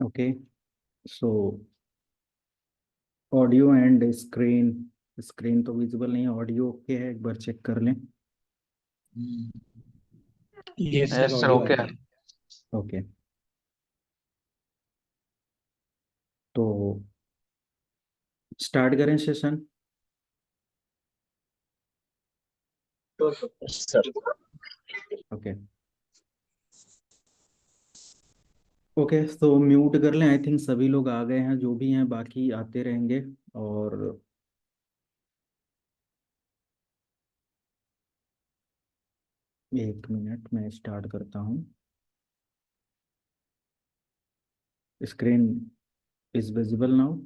Okay, so audio and screen, screen तो visible नहीं है, ऑडियो ओके है, एक बार चेक कर लें। Yes sir, yes sir, audio आ ओके। रही है। ओके, तो स्टार्ट करें सेशन। सर ओके ओके, तो म्यूट कर लें। आई थिंक सभी लोग आ गए हैं, जो भी हैं बाकी आते रहेंगे। और एक मिनट मैं स्टार्ट करता हूँ। Screen is visible now.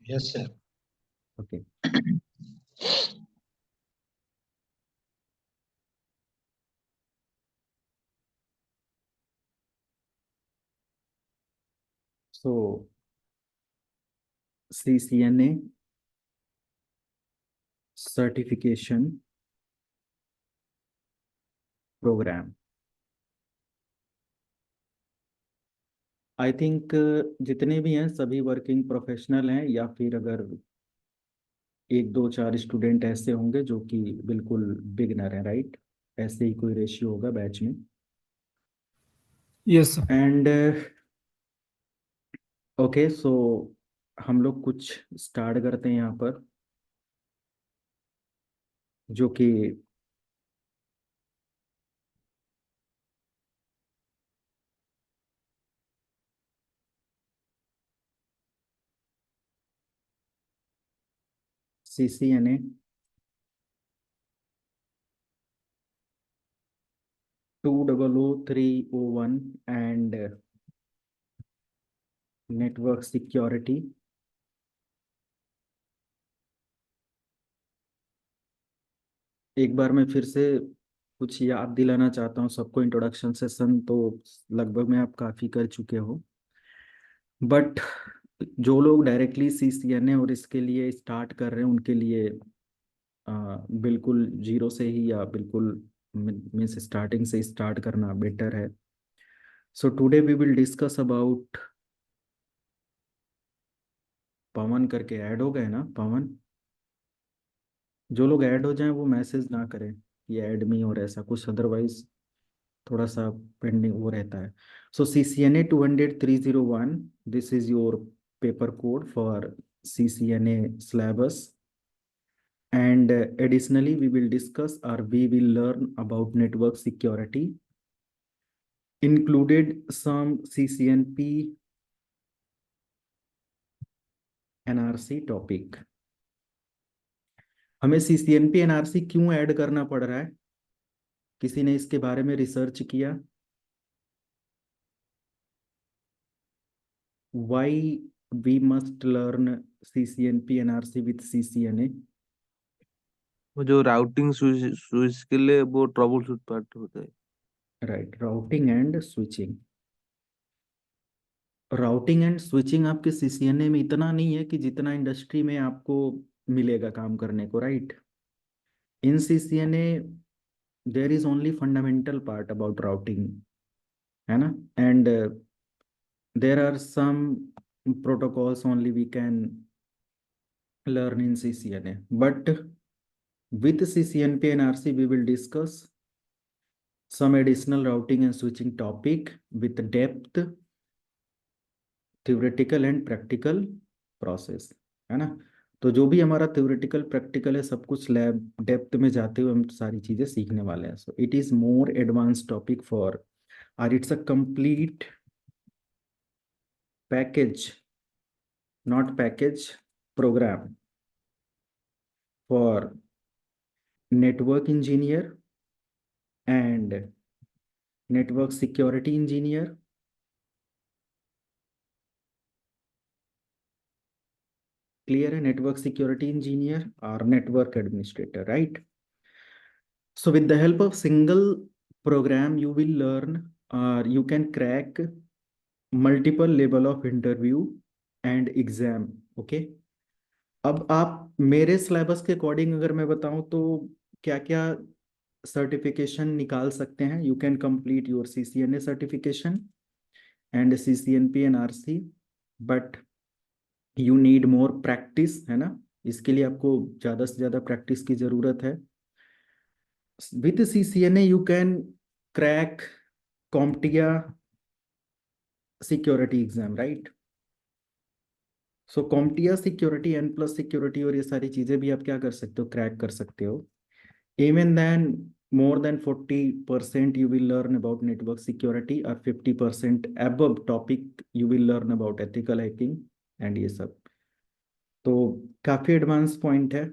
Yes sir. Okay, so CCNA certification program. I think जितने भी हैं सभी वर्किंग प्रोफेशनल हैं, या फिर अगर एक दो चार स्टूडेंट ऐसे होंगे जो कि बिल्कुल बिगनर हैं, राइट? ऐसे ही कोई रेशियो होगा बैच में। Yes sir. एंड ओके, सो हम लोग कुछ स्टार्ट करते हैं यहाँ पर, जो कि CCNA 200301 एंड नेटवर्क सिक्योरिटी। एक बार मैं फिर से कुछ याद दिलाना चाहता हूँ सबको। इंट्रोडक्शन सेशन तो लगभग में आप काफ़ी कर चुके हो, बट जो लोग डायरेक्टली CCNA और इसके लिए स्टार्ट कर रहे हैं उनके लिए बिल्कुल जीरो से ही, या बिल्कुल मीन्स स्टार्टिंग से स्टार्ट करना बेटर है। So today we will discuss about, Pavan करके ऐड हो गए ना पवन? जो लोग ऐड हो जाएं वो मैसेज ना करें कि ऐड मी और ऐसा कुछ, अदरवाइज थोड़ा सा पेंडिंग वो रहता है। सो CCNA 200301, this is your paper code for CCNA syllabus. And additionally we will discuss, or we will learn about network security, included some CCNP NRC topic. हमें CCNP NRC क्यों ऐड करना पड़ रहा है? किसी ने इसके बारे में रिसर्च किया? Why we must learn CCNP NRC with CCNA? वो जो राउटिंग स्विच स्विच के लिए वो ट्रबल शूट पार्ट होता है। Right, routing and switching. Routing and switching आपके CCNA में इतना नहीं है कि जितना इंडस्ट्री में आपको मिलेगा काम करने को, right? In CCNA there is only fundamental part about routing, है ना? And there are some protocols only we can learn in CCNA, but with CCNP and RC we will discuss some additional routing and switching topic with depth, theoretical and practical process, है ना? तो जो भी हमारा theoretical practical है सब कुछ lab depth में जाते हुए हम सारी चीजें सीखने वाले हैं। So it is more advanced topic for, or it's a complete package, not package, program for network engineer and network security engineer clear है? नेटवर्क सिक्योरिटी इंजीनियर और network administrator, right? So with the help of single program, you will learn or you can crack multiple level of interview and exam. Okay. अब आप मेरे syllabus के according अगर मैं बताऊं तो क्या क्या सर्टिफिकेशन निकाल सकते हैं? You can complete your CCNA certification and CCNP and RC, but you need more practice, है ना? इसके लिए आपको ज़्यादा से ज़्यादा प्रैक्टिस की ज़रूरत है. With CCNA you can crack CompTIA security exam, right? So CompTIA security, N+ security और ये सारी चीजें भी आप क्या कर सकते हो, क्रैक कर सकते हो. Even then more than 40% you will learn about network security or 50% above topic you will learn about ethical hacking and ये सब. तो काफी एडवांस पॉइंट है,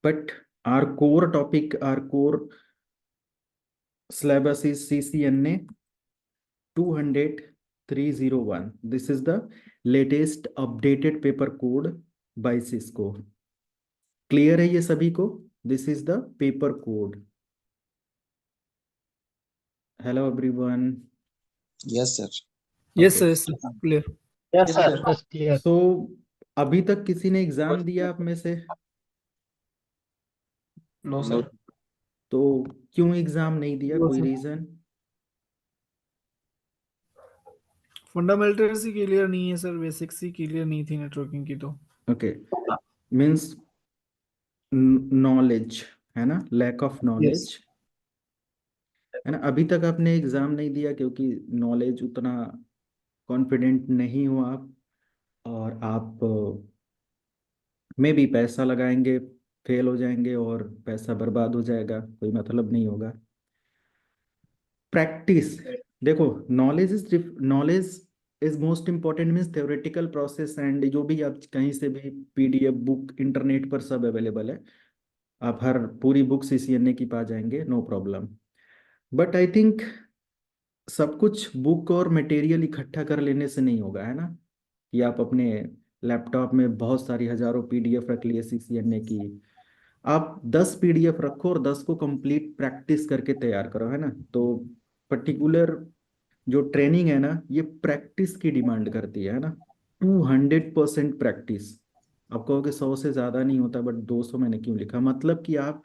but our core topic, our core syllabus is CCNA 200-301. This is the latest updated paper code by Cisco. Clear है ये सभी को? This is the paper code. Hello everyone. Yes, sir. Yes, okay. sir. Yes, sir. Clear. Yes, Yes, sir. sir. That's clear. सो अभी तक किसी ने exam दिया आप में से? No, sir. तो क्यों एग्जाम नहीं दिया? No, कोई sir. रीजन? फंडामेंटल्स ही क्लियर नहीं है सर, बेसिक्स ही क्लियर नहीं थी नेटवर्किंग की. तो ओके, मीन्स नॉलेज, है ना? लैक ऑफ नॉलेज, है ना? अभी तक आपने एग्जाम नहीं दिया क्योंकि नॉलेज उतना कॉन्फिडेंट नहीं हो आप, और आप में भी पैसा लगाएंगे, फेल हो जाएंगे और पैसा बर्बाद हो जाएगा, कोई मतलब नहीं होगा. प्रैक्टिस, देखो, knowledge is most important. Means theoretical process and जो भी आप कहीं से भी PDF बुक इंटरनेट पर सब अवेलेबल है, आप हर पूरी बुक CCNA की पा जाएंगे, no problem. But I think सब कुछ बुक और मटेरियल इकट्ठा कर लेने से नहीं होगा, है ना? कि आप अपने लैपटॉप में बहुत सारी हजारों PDF रख लिए CCNA की. आप 10 PDF रखो और 10 को कंप्लीट प्रैक्टिस करके तैयार करो, है ना? तो पर्टिकुलर जो ट्रेनिंग है ना, ये प्रैक्टिस की डिमांड करती है ना? 200% प्रैक्टिस. आप कहोगे 100 से ज़्यादा नहीं होता, बट 200 मैंने क्यों लिखा? मतलब कि आप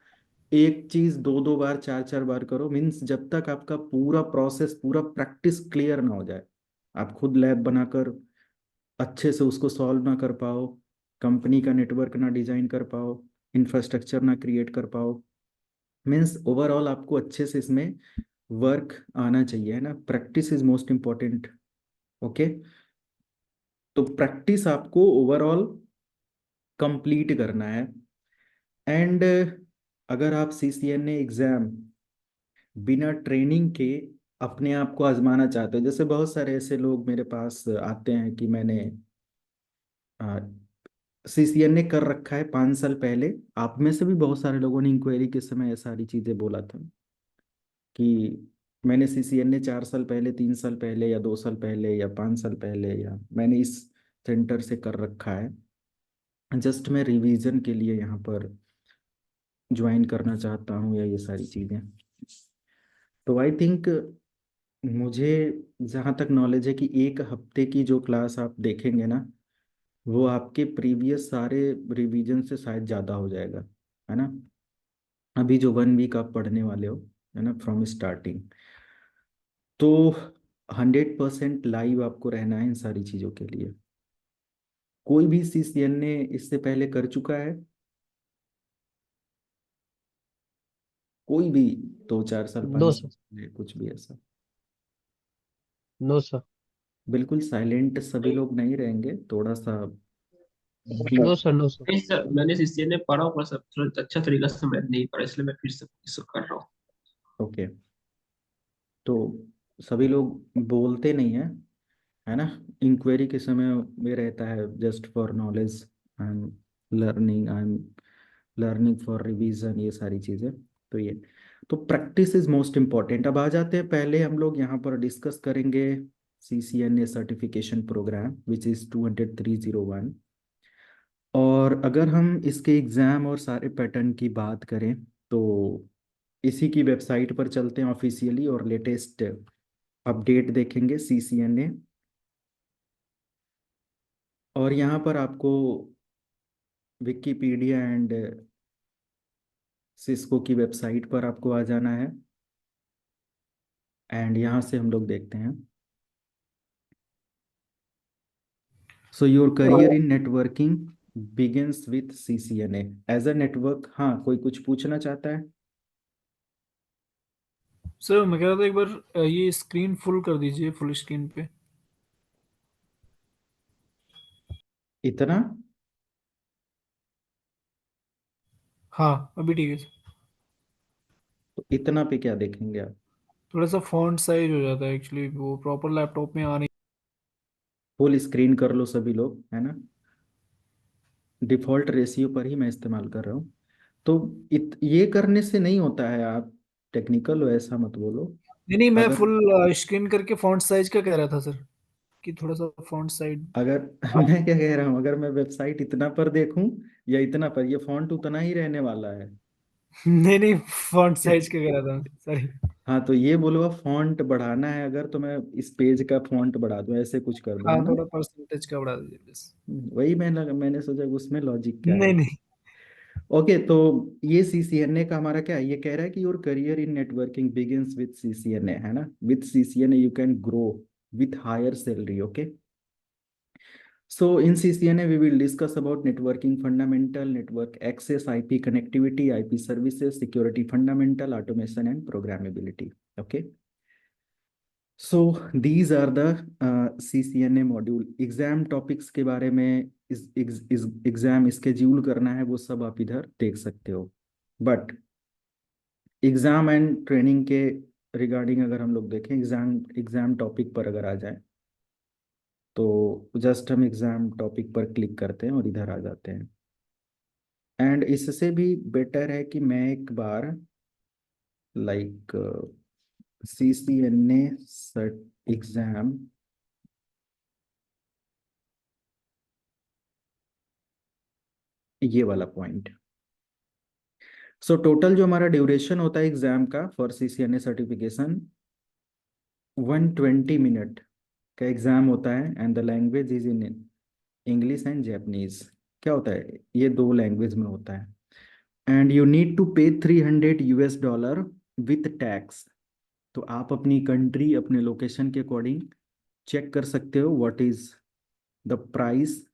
एक चीज़ 2-2 बार 4-4 बार करो. मीन्स जब तक आपका पूरा प्रोसेस, पूरा प्रैक्टिस क्लियर ना हो जाए, आप खुद लैब बनाकर अच्छे से उसको सॉल्व ना कर पाओ, कंपनी का नेटवर्क ना डिजाइन कर पाओ, इंफ्रास्ट्रक्चर ना क्रिएट कर पाओ, मीन्स ओवरऑल आपको अच्छे से इसमें वर्क आना चाहिए, है ना? Practice is most important. Okay, तो प्रैक्टिस आपको ओवरऑल कंप्लीट करना है. एंड अगर आप CCNA एग्जाम बिना ट्रेनिंग के अपने आप को आजमाना चाहते हो, जैसे बहुत सारे ऐसे लोग मेरे पास आते हैं कि मैंने CCNA कर रखा है 5 साल पहले. आप में से भी बहुत सारे लोगों ने इंक्वायरी के समय ये सारी चीज़ें बोला था कि मैंने CCNA 4 साल पहले, 3 साल पहले, या 2 साल पहले, या 5 साल पहले, या मैंने इस सेंटर से कर रखा है, जस्ट मैं रिवीजन के लिए यहाँ पर ज्वाइन करना चाहता हूँ, या ये सारी चीज़ें. तो आई थिंक मुझे जहाँ तक नॉलेज है कि 1 हफ्ते की जो क्लास आप देखेंगे ना, वो आपके प्रीवियस सारे रिवीजन से शायद ज़्यादा हो जाएगा, है ना? अभी जो 1 वीक आप पढ़ने वाले हो, है ना, फ्रॉम स्टार्टिंग, तो 100% लाइव आपको रहना है इन सारी चीज़ों के लिए. कोई भी CCNA इससे पहले कर चुका है? कोई भी 2-4 साल, No, 5 sir. साल पहले, कुछ भी ऐसा? No, sir. बिल्कुल साइलेंट सभी लोग नहीं रहेंगे, थोड़ा सा. No, sir. No, sir. नहीं सर, मैंने CCNA पढ़ा पर सब थोड़ा अच्छा तरीका से मैं नहीं पढ़ा, इसलिए मैं फिर से इसको कर रहा हूँ. ओके, तो सभी लोग बोलते नहीं है, है ना? इंक्वायरी के समय में रहता है just for knowledge, I am learning for revision, ये सारी चीज़ें. तो ये, तो प्रैक्टिस इज मोस्ट इम्पॉर्टेंट. अब आ जाते हैं, पहले हम लोग यहाँ पर डिस्कस करेंगे CCNA certification program which is 200-301. और अगर हम इसके एग्ज़ाम और सारे पैटर्न की बात करें तो इसी की वेबसाइट पर चलते हैं ऑफिशियली और लेटेस्ट अपडेट देखेंगे सीसीएनए। और यहाँ पर आपको विकिपीडिया एंड सिस्को की वेबसाइट पर आपको आ जाना है एंड यहाँ से हम लोग देखते हैं। So your career in networking begins with CCNA as a network. हाँ, कोई कुछ पूछना चाहता है? सर मैं कह रहा था एक बार ये स्क्रीन फुल कर दीजिए, फुल स्क्रीन पे। इतना? हाँ अभी ठीक है सर। तो इतना पे क्या देखेंगे आप? थोड़ा सा फॉन्ट साइज हो जाता है एक्चुअली, वो प्रॉपर लैपटॉप में आ नहीं। फुल स्क्रीन कर लो सभी लोग, है ना? डिफॉल्ट रेशियो पर ही मैं इस्तेमाल कर रहा हूँ। तो ये करने से नहीं होता है, आप टेक्निकल हो ऐसा मत बोलो। नहीं नहीं, मैं अगर फुल स्क्रीन करके फॉन्ट साइज का कह रहा था सर, कि थोड़ा सा फॉन्ट साइज। अगर मैं क्या कह रहा हूँ, अगर मैं वेबसाइट इतना पर देखूं या इतना पर, ये फॉन्ट उतना ही रहने वाला है। नहीं नहीं, फॉन्ट साइज का कह रहा था, सॉरी। हाँ, तो ये बोलो फॉन्ट बढ़ाना है अगर, तो मैं इस पेज का फॉन्ट बढ़ा दूं, ऐसे कुछ कर दूं, हाँ है ना? थोड़ा परसेंटेज का बढ़ा दीजिए बस। वही मैंने सोचा उसमें लॉजिक क्या नहीं है। नहीं। ओके, तो ये सीसीएनए का हमारा क्या है, ये कह रहा है कि your career in networking begins with CCNA, है ना? With CCNA you can grow with higher salary. Okay, so in CCNA we will discuss about networking fundamental, network access, IP connectivity, IP services, security fundamental, automation and programmability. Okay, so these are the CCNA module। Exam topics के बारे में, इस exam schedule करना है वो सब आप इधर देख सकते हो। बट एग्जाम एंड ट्रेनिंग के रिगार्डिंग अगर हम लोग देखें, एग्जाम एग्जाम टॉपिक पर अगर आ जाए तो जस्ट हम एग्जाम टॉपिक पर क्लिक करते हैं और इधर आ जाते हैं। एंड इससे भी बेटर है कि मैं एक बार लाइक CCNA सर्ट एग्जाम, ये वाला पॉइंट। सो टोटल जो हमारा ड्यूरेशन होता है एग्जाम का फॉर CCNA सर्टिफिकेशन, 120 मिनट का एग्जाम होता है and the language is in English and Japanese. क्या होता है, ये दो लैंग्वेज में होता है। एंड यू नीड टू पे $300 विथ टैक्स। तो आप अपनी कंट्री, अपने लोकेशन के अकॉर्डिंग चेक कर सकते हो व्हाट इज द प्राइस।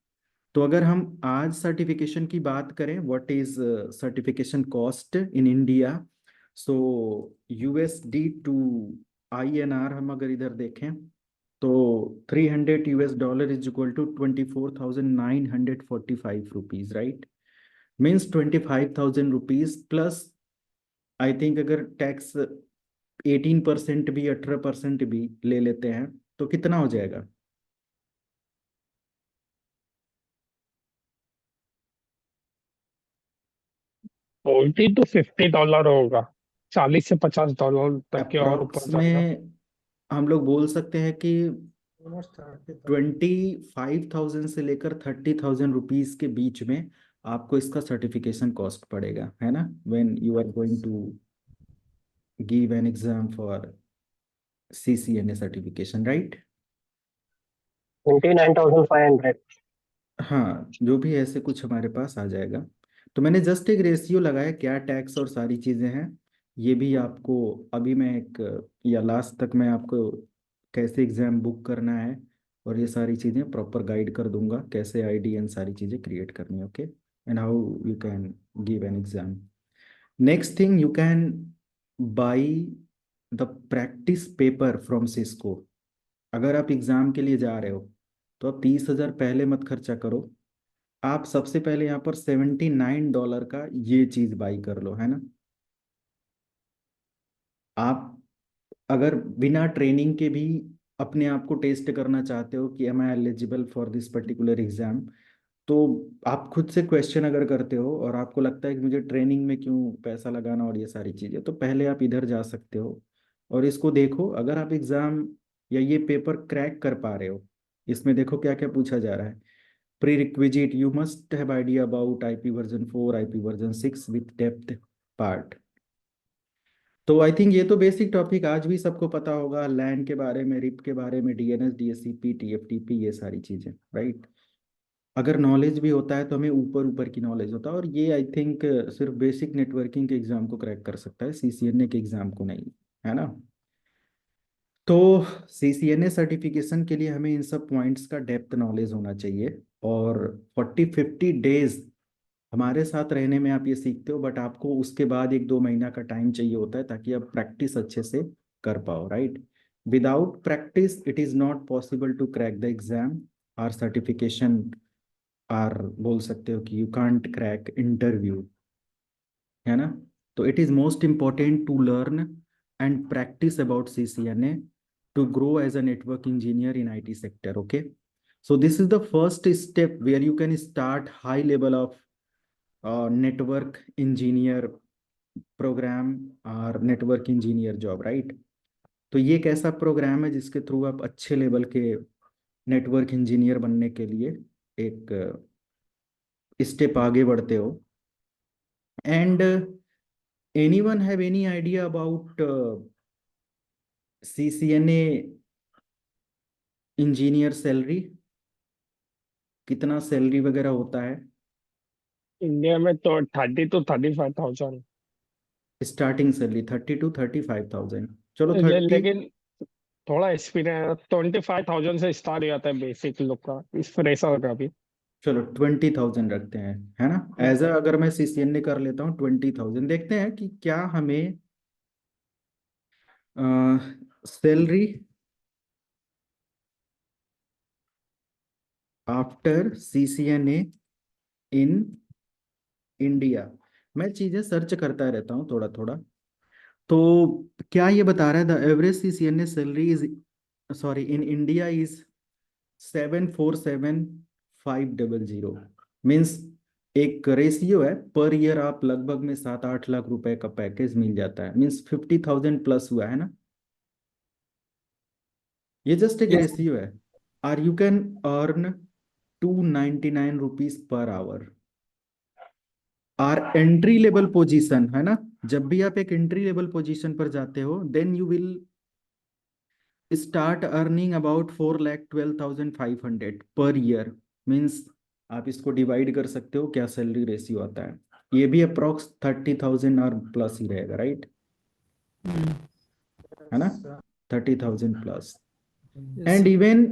तो अगर हम आज सर्टिफिकेशन की बात करें, what is certification cost in India, so USD to INR हम अगर इधर देखें तो $300 is equal to 24,945 rupees, right? Means 25,000 rupees plus, I think अगर टैक्स 18% भी 18% भी ले लेते हैं तो कितना हो जाएगा? $40 to $50 होगा। $40 से $50 तक के और ऊपर अप्रोक्स जाएगा। में हम लोग बोल सकते हैं कि 25,000 से लेकर 30,000 रुपीज के बीच में आपको इसका सर्टिफिकेशन कॉस्ट पड़ेगा, है ना? When you are going to give an exam for CCNA certification, right? 29,500। हाँ, जो भी ऐसे कुछ हमारे पास आ जाएगा। तो मैंने जस्ट एक रेशियो लगाया, क्या टैक्स और सारी चीज़ें हैं ये भी आपको अभी मैं एक, या लास्ट तक मैं आपको कैसे एग्ज़ाम बुक करना है और ये सारी चीज़ें प्रॉपर गाइड कर दूंगा, कैसे ID एंड सारी चीज़ें क्रिएट करनी है। Okay, and how you can give an exam. Next thing, you can buy the practice paper from Cisco. अगर आप एग्ज़ाम के लिए जा रहे हो तो आप 30,000 पहले मत खर्चा करो। आप सबसे पहले यहाँ पर $79 का ये चीज बाई कर लो, है ना? आप अगर बिना ट्रेनिंग के भी अपने आप को टेस्ट करना चाहते हो कि am I eligible for this particular exam, तो आप खुद से क्वेश्चन अगर करते हो और आपको लगता है कि मुझे ट्रेनिंग में क्यों पैसा लगाना और ये सारी चीज़ें, तो पहले आप इधर जा सकते हो और इसको देखो। अगर आप एग्ज़ाम या ये पेपर क्रैक कर पा रहे हो, इसमें देखो क्या क्या पूछा जा रहा है। prerequisite, you must have idea about IP version 4, IP version 6 with depth part. तो आई थिंक ये तो बेसिक टॉपिक आज भी सबको पता होगा, लैन के बारे में, रिप के बारे में, डीएनएस, डीएससीपी, टीएफटीपी, ये सारी चीजें, राइट। अगर नॉलेज भी होता है तो हमें ऊपर ऊपर की नॉलेज होता है, और ये आई थिंक सिर्फ बेसिक नेटवर्किंग के एग्जाम को क्रैक कर सकता है, सीसीएनए के एग्जाम को नहीं, है ना। तो सीसीएनए सर्टिफिकेशन के लिए हमें इन सब पॉइंट्स का डेप्थ नॉलेज होना चाहिए, और 40-50 डेज हमारे साथ रहने में आप ये सीखते हो, बट आपको उसके बाद 1-2 महीना का टाइम चाहिए होता है ताकि आप प्रैक्टिस अच्छे से कर पाओ, right. Without practice it is not possible to crack the exam और सर्टिफिकेशन, और बोल सकते हो कि यू कांट क्रैक इंटरव्यू, है ना। तो it is most important to learn and practice about CCNA to grow as a network engineer in IT sector. Okay, so this is the first step where you can start high level of network engineer program or network engineer job, right? तो ये एक ऐसा programme है जिसके through आप अच्छे level के network engineer बनने के लिए एक स्टेप आगे बढ़ते हो। And anyone have any idea about CCNA engineer salary, कितना सैलरी वगैरह होता है? इंडिया में तो 30 to 35,000। Starting salary 30 to 35,000। चलो 30। लेकिन थोड़ा एक्सपीरियंस 25,000 से स्टार्ट हो जाता है बेसिक लोग का, इस फ्रेशर का भी। चलो 20,000 रखते हैं, है ना। एज अगर मैं सीसीएनए कर लेता हूँ 20,000, देखते हैं कि क्या हमें salary after CCNA in India, मैं चीजें सर्च करता रहता हूँ थोड़ा थोड़ा। तो क्या ये बता रहा है the average CCNA salary is, sorry, in India is 747,500। Means एक रेशियो है, पर ईयर आप लगभग में 7-8 लाख रुपए का पैकेज मिल जाता है, मीन्स 50,000 प्लस हुआ, है ना। ये जस्ट एक Yes. रेशियो है। और you can earn 299 rupees per hour. और एंट्री लेवल पोजीशन, है ना, जब भी आप एक एंट्री लेवल पोजीशन पर जाते हो then you will start earning about 4,12,500 per year. Means आप इसको डिवाइड कर सकते हो क्या सैलरी रेशियो आता है, ये भी अप्रोक्स 30,000 और प्लस ही रहेगा, राइट, है ना, 30,000 प्लस। Yes. एंड इवन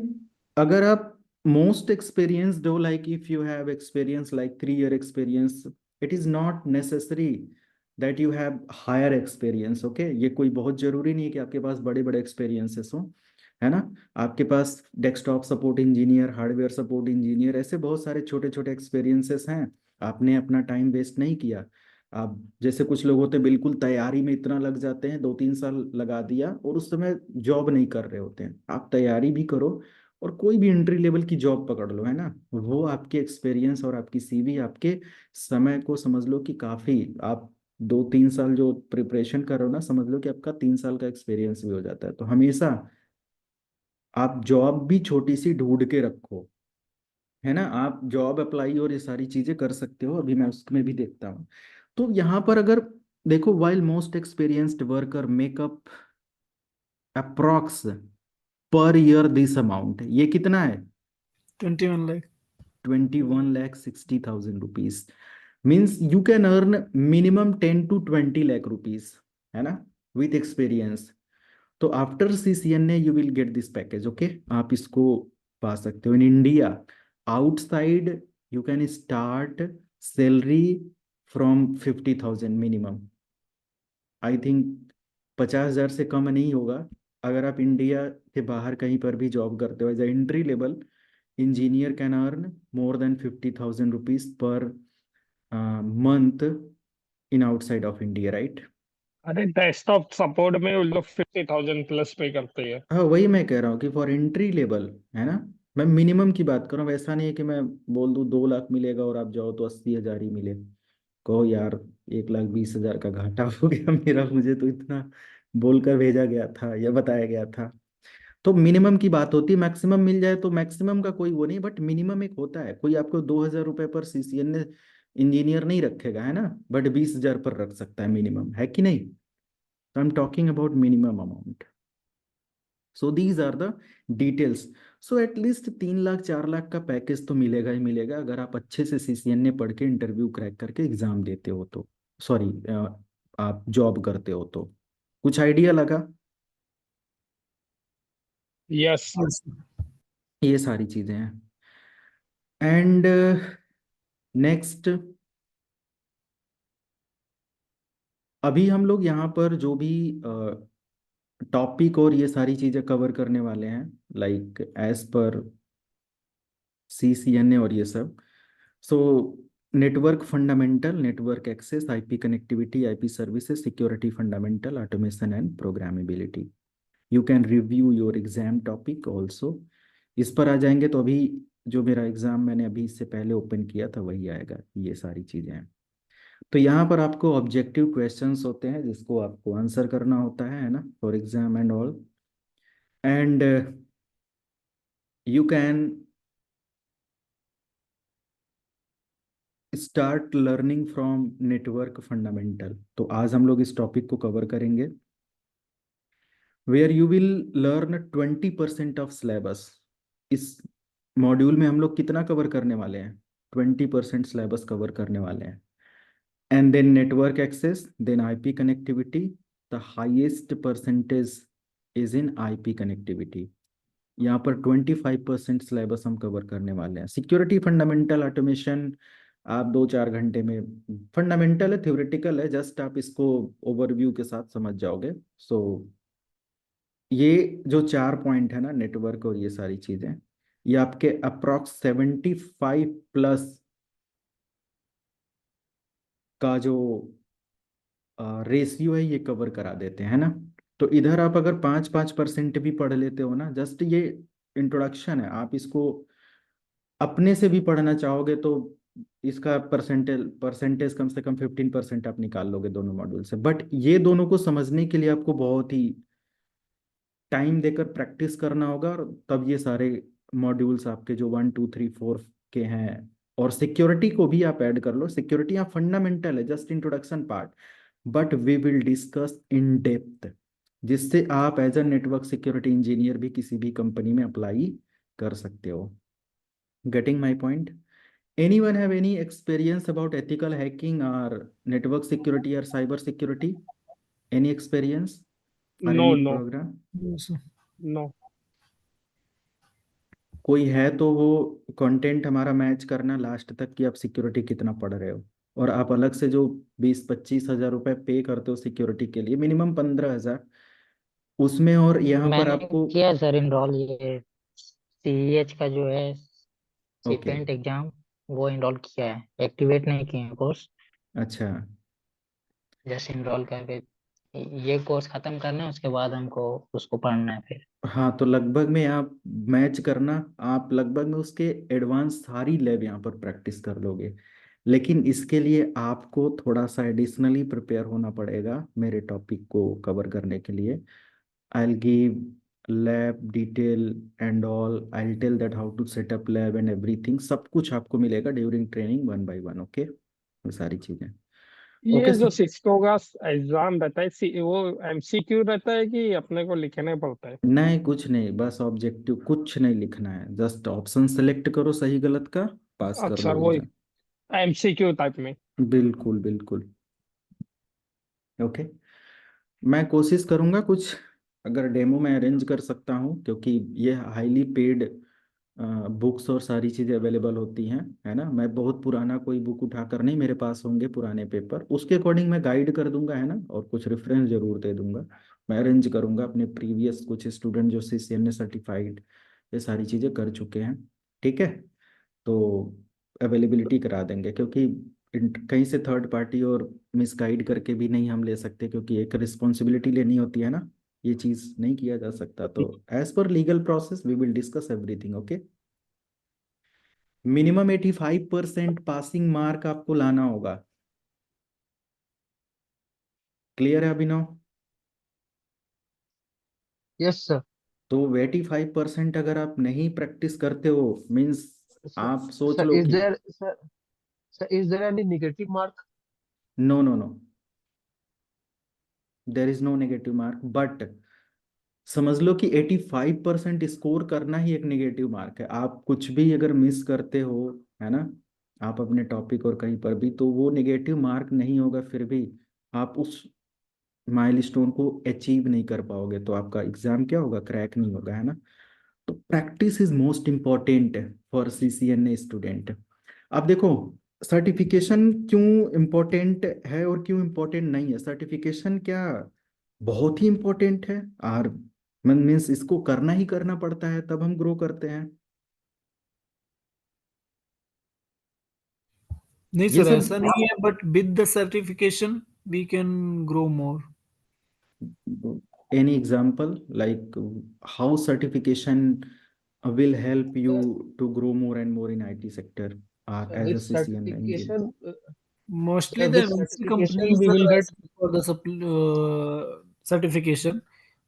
अगर आप मोस्ट एक्सपीरियंस्ड हो, like if you have experience like 3 year experience, it is not necessary that you have higher experience. Okay, ये कोई बहुत जरूरी नहीं है कि आपके पास बड़े बड़े एक्सपीरियंसेस हो, है ना। आपके पास desktop support engineer, hardware support engineer, ऐसे बहुत सारे छोटे छोटे एक्सपीरियंसेस हैं। आपने अपना टाइम वेस्ट नहीं किया। आप जैसे कुछ लोग होते हैं बिल्कुल तैयारी में इतना लग जाते हैं, 2-3 साल लगा दिया और उस समय जॉब नहीं कर रहे होते हैं। आप तैयारी भी करो और कोई भी एंट्री लेवल की जॉब पकड़ लो, है ना। वो आपके एक्सपीरियंस और आपकी सीवी आपके समय को समझ लो कि काफी, आप 2-3 साल जो प्रिपरेशन कर रहे हो ना, समझ लो कि आपका 3 साल का एक्सपीरियंस भी हो जाता है। तो हमेशा आप जॉब भी छोटी सी ढूंढ के रखो, है ना। आप जॉब अप्लाई और ये सारी चीजें कर सकते हो, अभी मैं उसमें भी देखता हूँ। तो यहाँ पर अगर देखो, while most experienced worker makeup approx per year this amount, ये कितना है? 21 lakh. 21,60,000 rupees. Means you can earn minimum 10 to 20 lakh rupees, है ना, विथ एक्सपीरियंस। तो after CCNA you will get this package. Okay, आप इसको पा सकते हो in India. Outside you can start salary from 50,000 minimum. I think 50,000 से कम नहीं होगा। अगर आप इंडिया के बाहर कहीं पर भी जॉब करते हो as entry level engineer, can earn more than 50,000 rupees per month in outside of India, right. अरे डेस्कटॉप सपोर्ट में वो लोग 50,000 प्लस पे करते हैं। हाँ, वही मैं कह रहा हूँ कि फॉर एंट्री लेवल, है ना। मैं मिनिमम की बात कर रहा हूँ, ऐसा नहीं है कि मैं बोल दूँ 2 लाख मिलेगा और आप जाओ तो 80,000 ही मिले। कहो यार 1,20,000 का घाटा हो गया मेरा, मुझे तो इतना बोलकर भेजा गया था या बताया गया था। तो मिनिमम की बात होती है, मैक्सिमम मिल जाए तो मैक्सिमम का कोई वो नहीं, बट मिनिमम एक होता है। कोई आपको 2,000 रुपये पर सीसीएन इंजीनियर नहीं रखेगा, है ना, बट 20,000 पर रख सकता है मिनिमम, है कि नहीं? तो I am talking about minimum amount. So these are the details. So at least 3 lakh 4 lakh का पैकेज तो मिलेगा ही मिलेगा, अगर आप अच्छे से सीसीएनए पढ़ के इंटरव्यू क्रैक करके एग्जाम देते हो तो, सॉरी, आप जॉब करते हो तो। कुछ आइडिया लगा? यस। Yes. ये सारी चीजें हैं। एंड नेक्स्ट, अभी हम लोग यहाँ पर जो भी टॉपिक और ये सारी चीजें कवर करने वाले हैं, लाइक एज पर सीसीएनए और ये सब। So network fundamental, network access, IP connectivity, IP services, security fundamental, automation and programmability. You can review your exam topic also. इस पर आ जाएंगे तो अभी जो मेरा एग्जाम मैंने अभी इससे पहले ओपन किया था वही आएगा, ये सारी चीजें हैं। तो यहाँ पर आपको ऑब्जेक्टिव क्वेश्चंस होते हैं जिसको आपको आंसर करना होता है ना, for exam and all. And you can start learning from network fundamental. तो आज हम लोग इस टॉपिक को कवर करेंगे, where you will learn 20% of syllabus. इस मॉड्यूल में हम लोग कितना कवर करने वाले हैं? 20% सिलेबस कवर करने वाले हैं। And then network access, then IP connectivity. The highest percentage is in IP connectivity. यहाँ पर 25% सिलेबस हम कवर करने वाले हैं। सिक्योरिटी फंडामेंटल, ऑटोमेशन आप 2-4 घंटे में, फंडामेंटल है, थ्योरेटिकल है, जस्ट आप इसको ओवरव्यू के साथ समझ जाओगे। सो ये जो 4 पॉइंट है ना, नेटवर्क और ये सारी चीजें, ये आपके अप्रॉक्स 75+ का जो रेशियो है ये कवर करा देते हैं ना। तो इधर आप अगर 5-5% भी पढ़ लेते हो ना, जस्ट ये इंट्रोडक्शन है, आप इसको अपने से भी पढ़ना चाहोगे तो इसका परसेंटेज परसेंटेज कम से कम 15% आप निकाल लोगे दोनों मॉड्यूल से। बट ये दोनों को समझने के लिए आपको बहुत ही टाइम देकर प्रैक्टिस करना होगा, और तब ये सारे मॉड्यूल्स आपके जो 1 2 3 4 के हैं, और सिक्योरिटी को भी आप ऐड कर लो। सिक्योरिटी यहाँ फंडामेंटल है, just introduction part, but we will discuss in depth, जिससे आप as a network security engineer भी किसी भी कंपनी में अप्लाई कर सकते हो। Getting my point? Anyone have any experience about ethical hacking और नेटवर्क सिक्योरिटी और साइबर सिक्योरिटी? एनी एक्सपीरियंस और no any no program? Yes. No. कोई है तो वो कंटेंट हमारा मैच करना लास्ट तक कि आप सिक्योरिटी कितना पढ़ रहे हो। और आप अलग से जो 20-25 हज़ार रुपए पे करते हो सिक्योरिटी के लिए, मिनिमम 15 हज़ार, उसमें और यहाँ पर मैंने आपको। किया सर इनरोल, ये सीईएच का जो है ओके, सीपेंट एग्जाम, वो इनरोल किया है, एक्टिवेट नहीं किया है कोर्स, अच्छा। जस्ट इनरोल करके ये कोर्स खत्म करना है, उसके बाद हमको उसको पढ़ना है फिर। हाँ, तो लगभग में आप मैच करना, आप लगभग में उसके एडवांस सारी लैब यहाँ पर प्रैक्टिस कर लोगे। लेकिन इसके लिए आपको थोड़ा सा एडिशनली प्रिपेयर होना पड़ेगा मेरे टॉपिक को कवर करने के लिए। I'll give lab detail and all. I'll tell that how to set up lab and everything. सब कुछ आपको मिलेगा ड्यूरिंग ट्रेनिंग 1 by 1, ओके? ये सारी चीजें। ये ओके जो सिस्को का एग्जाम रहता है, वो एमसीक्यू रहता है कि अपने को लिखना पड़ता है? नहीं, कुछ नहीं, बस ऑब्जेक्टिव, कुछ नहीं लिखना है, जस्ट ऑप्शन सेलेक्ट करो सही गलत का, पास कर अच्छा, लो वो एग्जाम। एमसीक्यू टाइप में। बिल्कुल बिल्कुल। ओके, मैं कोशिश करूंगा कुछ, अगर डेमो मैं अरेंज कर सकता हूँ, क्योंकि ये हाईली पेड बुक्स और सारी चीज़ें अवेलेबल होती हैं, है ना। मैं बहुत पुराना कोई बुक उठाकर नहीं, मेरे पास होंगे पुराने पेपर, उसके अकॉर्डिंग मैं गाइड कर दूंगा, है ना, और कुछ रेफरेंस जरूर दे दूंगा। मैं अरेंज करूंगा अपने प्रीवियस कुछ स्टूडेंट जो सीसीएनए सर्टिफाइड ये सारी चीज़ें कर चुके हैं, ठीक है, तो अवेलेबिलिटी करा देंगे, क्योंकि कहीं से थर्ड पार्टी और मिसगाइड करके भी नहीं हम ले सकते, क्योंकि एक रिस्पॉन्सिबिलिटी लेनी होती है ना, ये चीज़ नहीं किया जा सकता। तो as per legal process we will discuss everything, okay. Minimum 85% passing mark आपको लाना होगा। क्लियर है अभिनव? Yes sir. तो 85% अगर आप नहीं प्रैक्टिस करते हो मीन्स Sir, आप सोच sir, लो is कि there, sir, sir, is there any negative mark? No no no, there is no negative mark, but समझ लो कि 85% स्कोर करना ही एक नेगेटिव मार्क है। आप कुछ भी अगर मिस करते हो, है ना, आप अपने टॉपिक और कहीं पर भी, तो वो नेगेटिव मार्क नहीं होगा, फिर भी आप उस माइलस्टोन को अचीव नहीं कर पाओगे, तो आपका एग्जाम क्या होगा, क्रैक नहीं होगा, है ना। तो practice is most important for CCNA student. अब देखो, सर्टिफिकेशन क्यों इम्पोर्टेंट है और क्यों इम्पोर्टेंट नहीं है। सर्टिफिकेशन क्या बहुत ही इम्पोर्टेंट है, और मीन्स इसको करना ही करना पड़ता है, तब हम ग्रो करते हैं। नहीं ये सर, सब ऐसा नहीं है, but with the certification we can grow more. any example like how certification will help you Sir, to grow more and more in IT sector or sir, as with a CCNA engineer? certification, Mostly sir, the with MNC companies certification, we will are get, asking for the certification,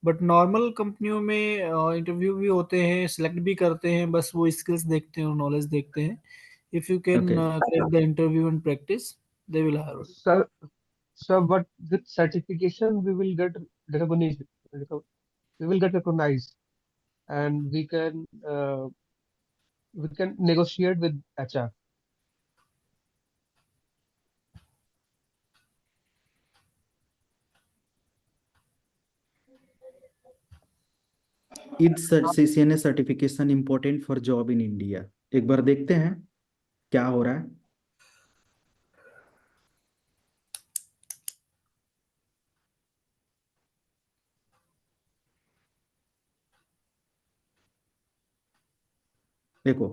but normal कंपनियों में interview भी होते हैं, select भी करते हैं, बस वो स्किल्स देखते हैं और नॉलेज देखते हैं। If you can Okay. Crack the interview and practice, they will hire. sir, sir, but with certification, we will get recognized, we will get recognized, and we can negotiate with HR. Is CCNA certification important for job in India? एक बार देखते हैं क्या हो रहा है। देखो,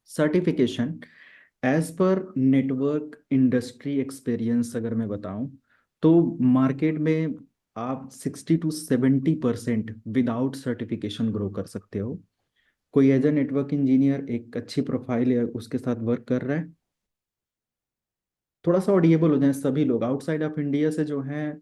certification as per network industry experience अगर मैं बताऊं, तो मार्केट में आप 60 to 70% विदाउट सर्टिफिकेशन ग्रो कर सकते हो। कोई एज ए नेटवर्क इंजीनियर एक अच्छी प्रोफाइल है, उसके साथ वर्क कर रहा है, थोड़ा सा ऑडिएबल हो जाए, सभी लोग आउटसाइड ऑफ इंडिया से जो हैं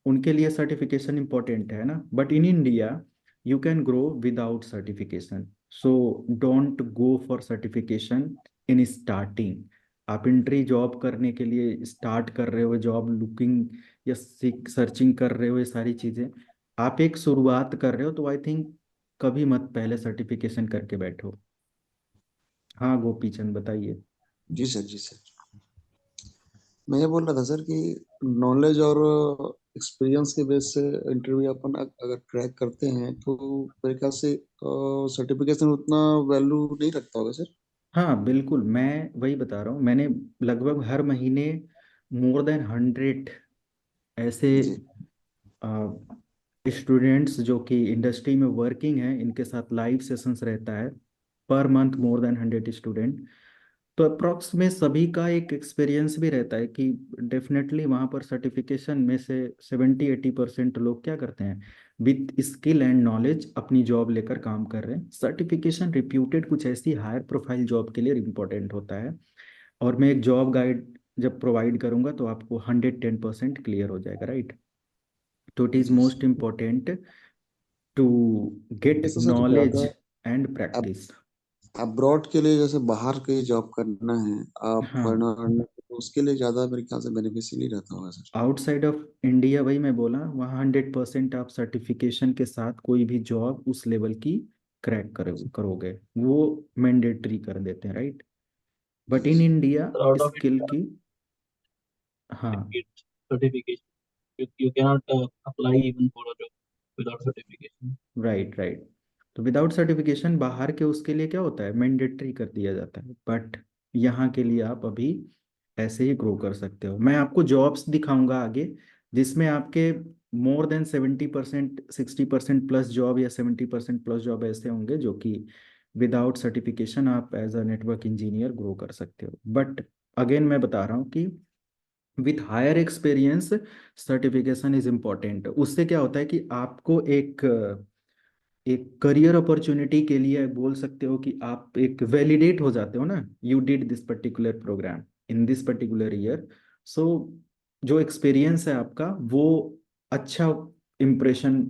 उनके लिए सर्टिफिकेशन इंपॉर्टेंट है ना, but in India you can grow without certification. So don't go for certification in starting. आप एंट्री जॉब करने के लिए स्टार्ट कर रहे हो, जॉब लुकिंग या सर्चिंग कर रहे हो, ये सारी चीज़ें आप एक शुरुआत कर रहे हो, तो आई थिंक कभी मत पहले सर्टिफिकेशन करके बैठो। हाँ गोपी चंद बताइए। जी सर, जी सर। मैं ये बोल रहा था सर कि नॉलेज और एक्सपीरियंस के बेस से इंटरव्यू अपन अगर क्रैक करते हैं तो मेरे ख्याल से सर्टिफिकेशन उतना वैल्यू नहीं रखता होगा सर। हाँ बिल्कुल, मैं वही बता रहा हूँ, मैंने लगभग हर महीने मोर देन 100 ऐसे जी स्टूडेंट्स जो कि इंडस्ट्री में वर्किंग हैं, इनके साथ लाइव सेशंस रहता है per month, more than 100 student. तो अप्रॉक्स में सभी का एक एक्सपीरियंस भी रहता है कि डेफिनेटली वहाँ पर सर्टिफिकेशन में से 70-80% लोग क्या करते हैं, विथ स्किल एंड नॉलेज अपनी जॉब लेकर काम कर रहे हैं। सर्टिफिकेशन रिप्यूटेड कुछ ऐसी हायर प्रोफाइल जॉब के लिए इम्पोर्टेंट होता है, और मैं एक जॉब गाइड जब प्रोवाइड करूंगा तो आपको 110% क्लियर हो जाएगा, राइट। तो इट इज जी most sir. Important to get जैसे सर नॉलेज अगर एंड अब प्रैक्टिस। अब्रॉड के लिए जैसे बाहर कहीं जॉब करना है, आप हाँ, फॉरेनर रहना, तो उसके लिए ज्यादा मेरे ख्याल से बेनिफिशियली रहता होगा सर। आउटसाइड ऑफ इंडिया वही मैं बोला, वहाँ 100% आप सर्टिफिकेशन के साथ कोई भी जॉब उस लेवल की क्रैक करोगे, वो मैंडेटरी कर देते हैं, right. But in India Out of it, skill की, हाँ get certification. You cannot apply even for a job without certification. Right right. तो विदाउट सर्टिफिकेशन बाहर के उसके लिए क्या होता है, मैंडेटरी कर दिया जाता है, बट यहाँ के लिए आप अभी ऐसे ही ग्रो कर सकते हो। मैं आपको जॉब्स दिखाऊंगा आगे जिसमें आपके मोर देन 70%, 60% प्लस जॉब या 70% प्लस जॉब ऐसे होंगे जो कि विदाउट सर्टिफिकेशन आप as a network engineer grow कर सकते हो। बट अगेन मैं बता रहा हूँ कि with higher experience certification is important. उससे क्या होता है कि आपको एक एक करियर अपॉर्चुनिटी के लिए बोल सकते हो कि आप एक वैलिडेट हो जाते हो ना, you did this particular program in this particular year. So जो एक्सपीरियंस है आपका वो अच्छा इम्प्रेशन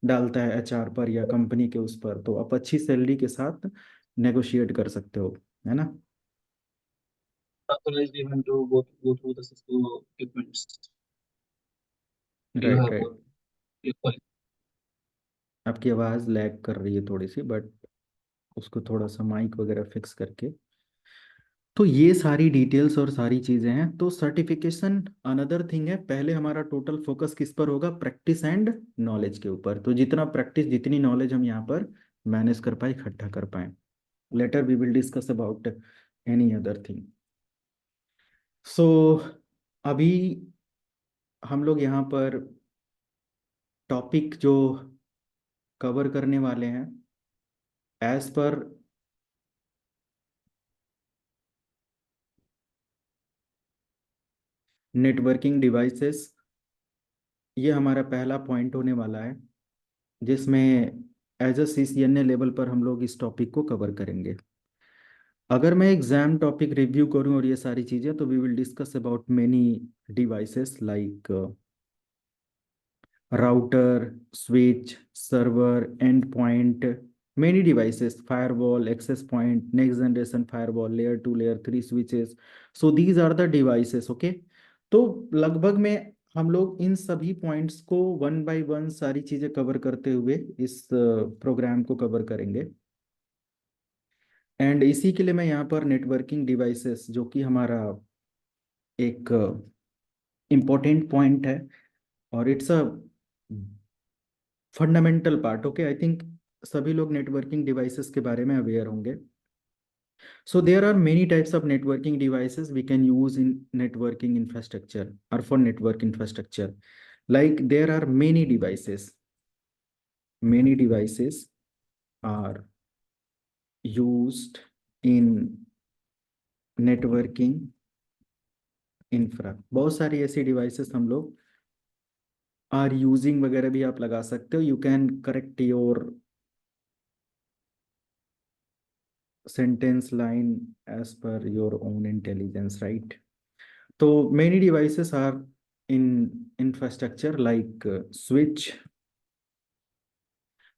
डालता है एचआर पर या कंपनी के उस पर, तो आप अच्छी सैलरी के साथ नेगोशिएट कर सकते हो, है ना। Authorized even to go through the Cisco equipments. You right have right. your आपकी आवाज़ लैग कर रही है थोड़ी सी, बट उसको थोड़ा सा माइक वगैरह फिक्स करके। तो ये सारी डिटेल्स और सारी चीज़ें हैं। तो सर्टिफिकेशन अनदर थिंग है। पहले हमारा टोटल फोकस किस पर होगा? प्रैक्टिस एंड नॉलेज के ऊपर। तो जितना प्रैक्टिस, जितनी नॉलेज हम यहाँ पर मैनेज कर पाए, इकट्ठा कर पाए, later we will discuss about any other thing. So अभी हम लोग यहाँ पर टॉपिक जो कवर करने वाले हैं एज पर नेटवर्किंग डिवाइसेस, ये हमारा पहला पॉइंट होने वाला है, जिसमें एज अ सीसीएनए लेवल पर हम लोग इस टॉपिक को कवर करेंगे। अगर मैं एग्जाम टॉपिक रिव्यू करूं और ये सारी चीज़ें, तो we will discuss about many devices like router, switch, server, end point, many devices, firewall, access point, next generation firewall, layer 2, layer 3 switches. So these are the devices, okay? तो लगभग में हम लोग इन सभी पॉइंट्स को वन बाय वन सारी चीजें cover करते हुए इस प्रोग्राम को कवर करेंगे। एंड इसी के लिए मैं यहाँ पर नेटवर्किंग डिवाइसेस, जो कि हमारा एक इम्पोर्टेंट पॉइंट है और it's a fundamental part, okay. I think सभी लोग नेटवर्किंग डिवाइसेस के बारे में अवेयर होंगे। So there are many types of networking devices we can use in networking infrastructure or for network infrastructure. Like there are many devices. Many devices are used in networking infra. बहुत सारी ऐसी devices हम लोग are using वगैरह भी आप लगा सकते हो. You can correct your sentence line as per your own intelligence, right? So many devices are in infrastructure like switch.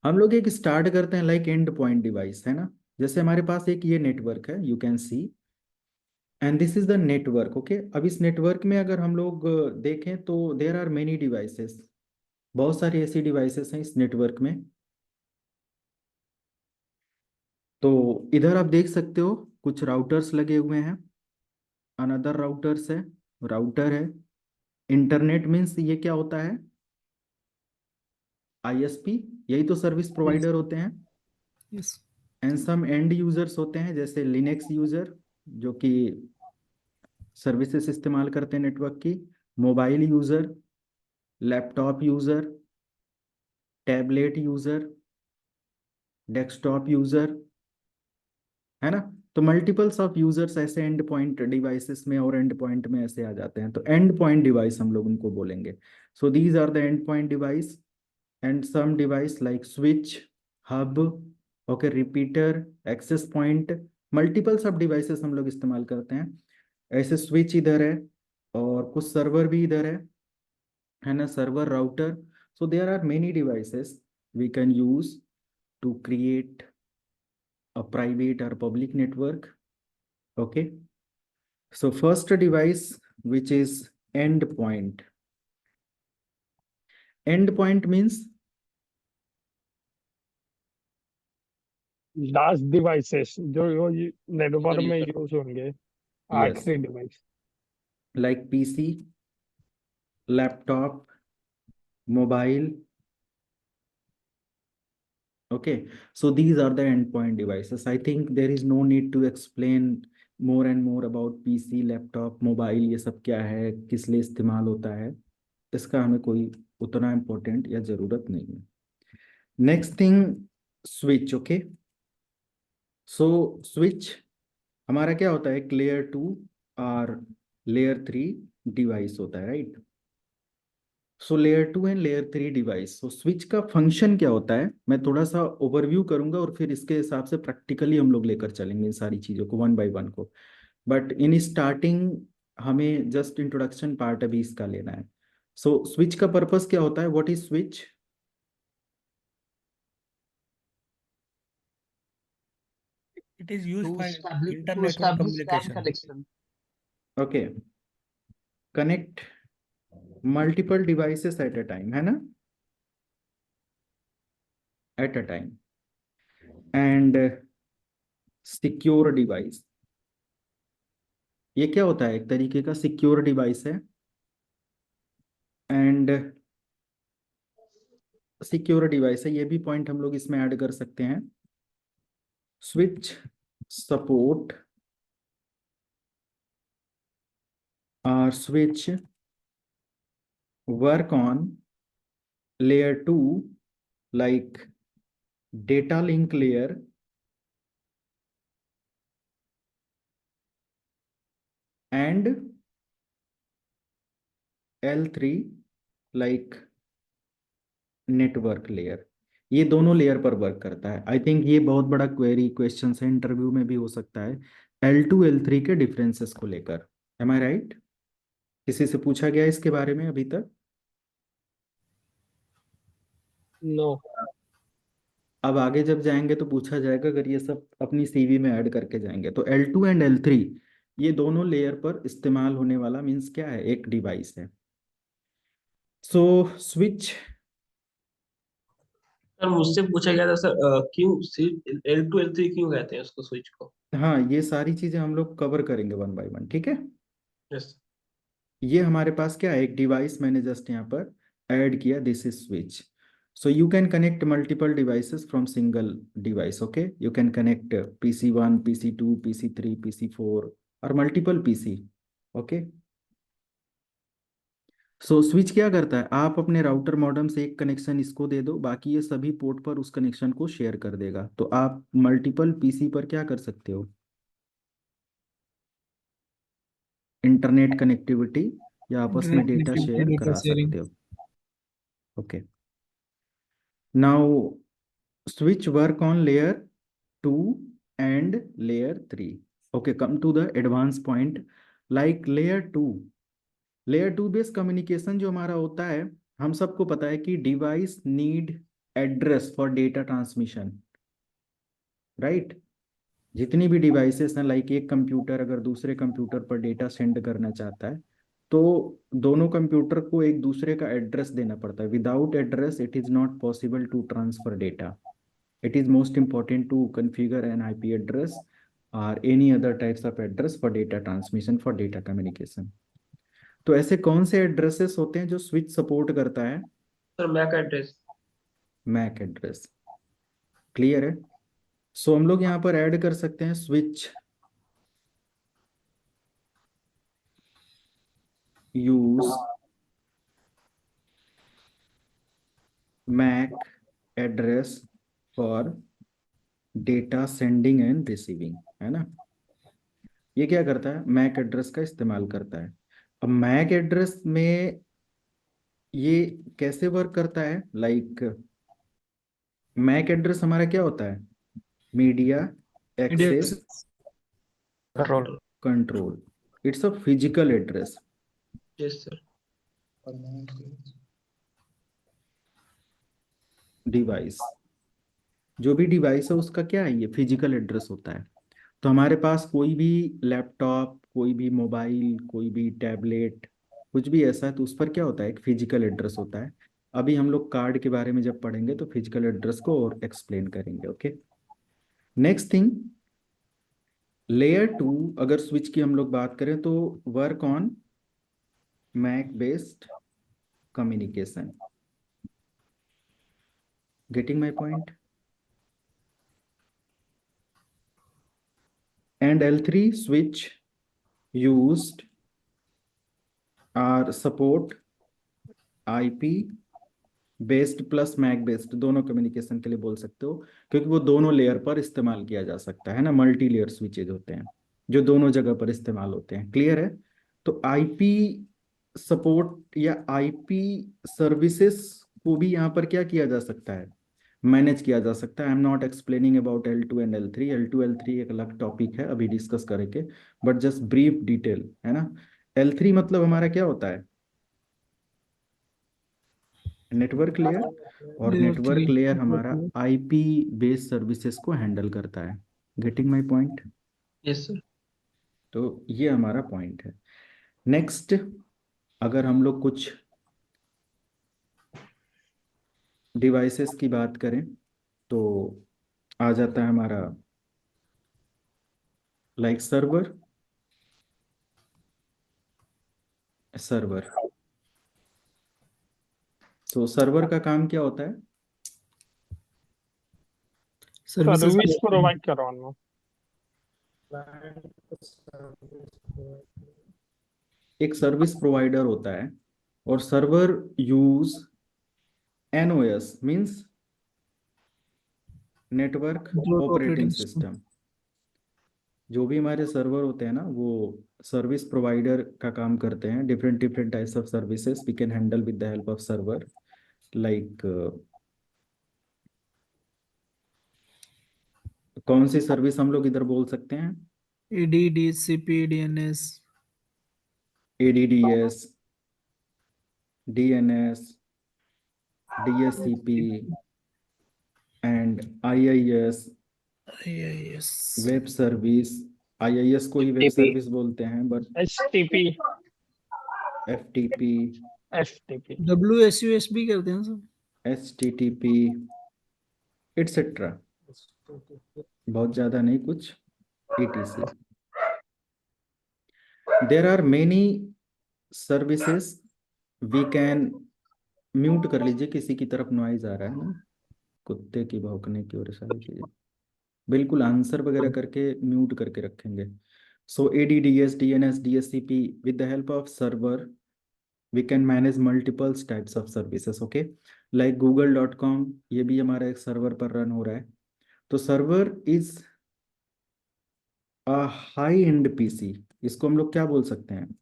हम लोग एक स्टार्ट करते हैं लाइक एंड पॉइंट डिवाइस, है ना। जैसे हमारे पास एक ये नेटवर्क है, you can see, and this is the network, okay. अब इस नेटवर्क में अगर हम लोग देखें तो देर आर मेनी डिवाइसेस, बहुत सारी ऐसी डिवाइसेस हैं इस नेटवर्क में। तो इधर आप देख सकते हो कुछ राउटर्स लगे हुए हैं, अनदर राउटर्स है, राउटर है। इंटरनेट मीन्स ये क्या होता है? आईएसपी, यही तो सर्विस प्रोवाइडर होते हैं। Yes. And some end users होते हैं, जैसे लिनक्स यूजर, जो कि सर्विसेज इस्तेमाल करते हैं नेटवर्क की। Mobile user, laptop user, tablet user, desktop user, है ना। तो मल्टीपल्स ऑफ यूजर्स ऐसे एंड पॉइंट डिवाइसेस में और एंड पॉइंट में ऐसे आ जाते हैं, तो एंड पॉइंट डिवाइस हम लोग उनको बोलेंगे। So these are the end point device and some device like switch, hub, okay, repeater, access point, multiples of devices हम लोग इस्तेमाल करते हैं। ऐसे स्विच इधर है और कुछ सर्वर भी इधर है ना, server, router. So there are many devices we can use to create a private or public network, okay. So first device, which is endpoint. Endpoint means last devices जो नेटवर्क में user. यूज होंगे, yes, आखिरी device. like PC, laptop, mobile, okay. So these are the endpoint devices. I think there is no need to explain more and more about PC, laptop, mobile, ये सब क्या है, किस लिए इस्तेमाल होता है, इसका हमें कोई उतना इम्पोर्टेंट या ज़रूरत नहीं है। Next thing, switch, okay. So switch हमारा क्या होता है? एक लेयर 2 और लेयर 3 डिवाइस होता है, right. So layer 2 and layer 3 device. So switch का फंक्शन क्या होता है, मैं थोड़ा सा ओवरव्यू करूंगा और फिर इसके हिसाब से प्रैक्टिकली हम लोग लेकर चलेंगे इन सारी चीज़ों को वन बाय वन को। बट इन स्टार्टिंग हमें जस्ट इंट्रोडक्शन पार्ट अभी इसका लेना है। सो स्विच का पर्पस क्या होता है? What is switch? It is used to for establish inter-network CAN communication. connection. Okay, connect multiple devices at a time, है ना, at a time, and secure device. ये क्या होता है? एक तरीके का सिक्योर डिवाइस है, एंड सिक्योर डिवाइस है, ये भी पॉइंट हम लोग इसमें ऐड कर सकते हैं। स्विच सपोर्ट और switch work on layer 2 like data link layer and L3 like network layer. ये दोनों लेयर पर वर्क करता है। आई थिंक ये बहुत बड़ा क्वेरी क्वेश्चन है, इंटरव्यू में भी हो सकता है, L2 L3 के डिफरेंसेस को लेकर। एम आई राइट? किसी से पूछा गया इसके बारे में अभी तक? नो। अब आगे जब जाएंगे तो पूछा जाएगा, अगर ये सब अपनी सीवी में ऐड करके जाएंगे तो L2 एंड L3 ये दोनों लेयर पर इस्तेमाल होने वाला मीन्स क्या है? एक डिवाइस है। सो स्विच, सर मुझसे पूछा गया था सर, क्यों L2 L3 क्यों कहते हैं उसको, स्विच को? हाँ, ये सारी चीजें हम लोग कवर करेंगे वन बाय वन, ठीक है। यस। ये हमारे पास क्या है? एक डिवाइस मैंने जस्ट यहाँ पर ऐड किया, this is switch. So you can connect multiple devices from single device, okay. You can connect PC1, PC2, PC3, PC4 और multiple PC, okay. So switch क्या करता है? आप अपने राउटर मॉडेम से एक कनेक्शन इसको दे दो, बाकी ये सभी पोर्ट पर उस कनेक्शन को शेयर कर देगा। तो आप मल्टीपल PC पर क्या कर सकते हो? इंटरनेट कनेक्टिविटी या आपस में internet data connectivity, share data करा शेयरिंग। सकते हो, okay. Now switch work on layer 2 and layer 3, okay. Come to the advanced point like layer 2 based communication जो हमारा होता है, हम सबको पता है कि device need address for data transmission, right. जितनी भी डिवाइसेस हैं, लाइक एक कंप्यूटर अगर दूसरे कंप्यूटर पर डेटा सेंड करना चाहता है तो दोनों कंप्यूटर को एक दूसरे का एड्रेस देना पड़ता है। Without address it is not possible to transfer data. It is most important to configure an IP address or any other types of address for data transmission, for data communication. तो ऐसे कौन से addresses होते हैं जो switch support करता है? Sir MAC address. MAC address, clear है। सो हम लोग यहाँ पर ऐड कर सकते हैं switch use MAC address for data sending and receiving, है ना। ये क्या करता है? मैक एड्रेस का इस्तेमाल करता है। अब मैक एड्रेस में ये कैसे वर्क करता है? लाइक मैक एड्रेस हमारा क्या होता है? Media access control. Control. It's a physical address. Yes sir. Device, जो भी डिवाइस है उसका क्या है? ये फिजिकल एड्रेस होता है। तो हमारे पास कोई भी लैपटॉप, कोई भी मोबाइल, कोई भी टैबलेट, कुछ भी ऐसा है तो उस पर क्या होता है? एक फिजिकल एड्रेस होता है। अभी हम लोग कार्ड के बारे में जब पढ़ेंगे तो फिजिकल एड्रेस को और एक्सप्लेन करेंगे, ओके। नेक्स्ट थिंग, लेयर 2 अगर स्विच की हम लोग बात करें तो work on MAC based communication. Getting my point? And L3 switch used or support IP based plus MAC based, दोनों कम्युनिकेशन के लिए बोल सकते हो, क्योंकि वो दोनों लेयर पर इस्तेमाल किया जा सकता है ना। मल्टी लेयर स्विचेज होते हैं जो दोनों जगह पर इस्तेमाल होते हैं, क्लियर है। तो आईपी सपोर्ट या आईपी सर्विसेज को भी यहाँ पर क्या किया जा सकता है? मैनेज किया जा सकता है। I am not explaining about L2 and L3। L2 L3 एक अलग टॉपिक है, अभी डिस्कस करेंगे, बट जस्ट ब्रीफ डिटेल, है ना। L3 मतलब हमारा क्या होता है? Network layer. और लेयर नेटवर्क 3। लेयर हमारा आईपी बेस्ड सर्विसेज को हैंडल करता है, getting my point? Yes sir. तो ये हमारा पॉइंट है। नेक्स्ट, अगर हम लोग कुछ डिवाइसेस की बात करें तो आ जाता है हमारा लाइक सर्वर। सर्वर, तो सर्वर का काम क्या होता है? सर्विसेज सर्विस प्रोवाइड करवाना। एक सर्विस प्रोवाइडर होता है, और server use NOS means network network operating operating system. System. जो भी हमारे सर्वर होते हैं ना, वो सर्विस प्रोवाइडर का काम करते हैं। Different different types of services we can handle with the help of server. Like कौन सी सर्विस हम लोग इधर बोल सकते हैं? AD, DHCP, DNS, ADDS, DNS, DSCP and IIS, IIS, web service. IIS को ही वेब FTP, सर्विस बोलते हैं, but HTTP, FTP, FTP। WSUS भी करते हैं सब। HTTP एटसेट्रा, बहुत ज़्यादा नहीं, कुछ ETC। There are many services we can. Mute कर लीजिए, किसी की तरफ नॉइज आ रहा है ना, कुत्ते की भौंकने की और सारी चीज़ें। बिल्कुल आंसर वगैरह करके म्यूट करके रखेंगे। सो ADDS, DNS, DSCP, with the help of server we can manage multiple types of services, okay? like google.com, ये भी हमारा एक सर्वर पर रन हो रहा है। तो server is a high and PC. इसको हम लोग क्या बोल सकते हैं?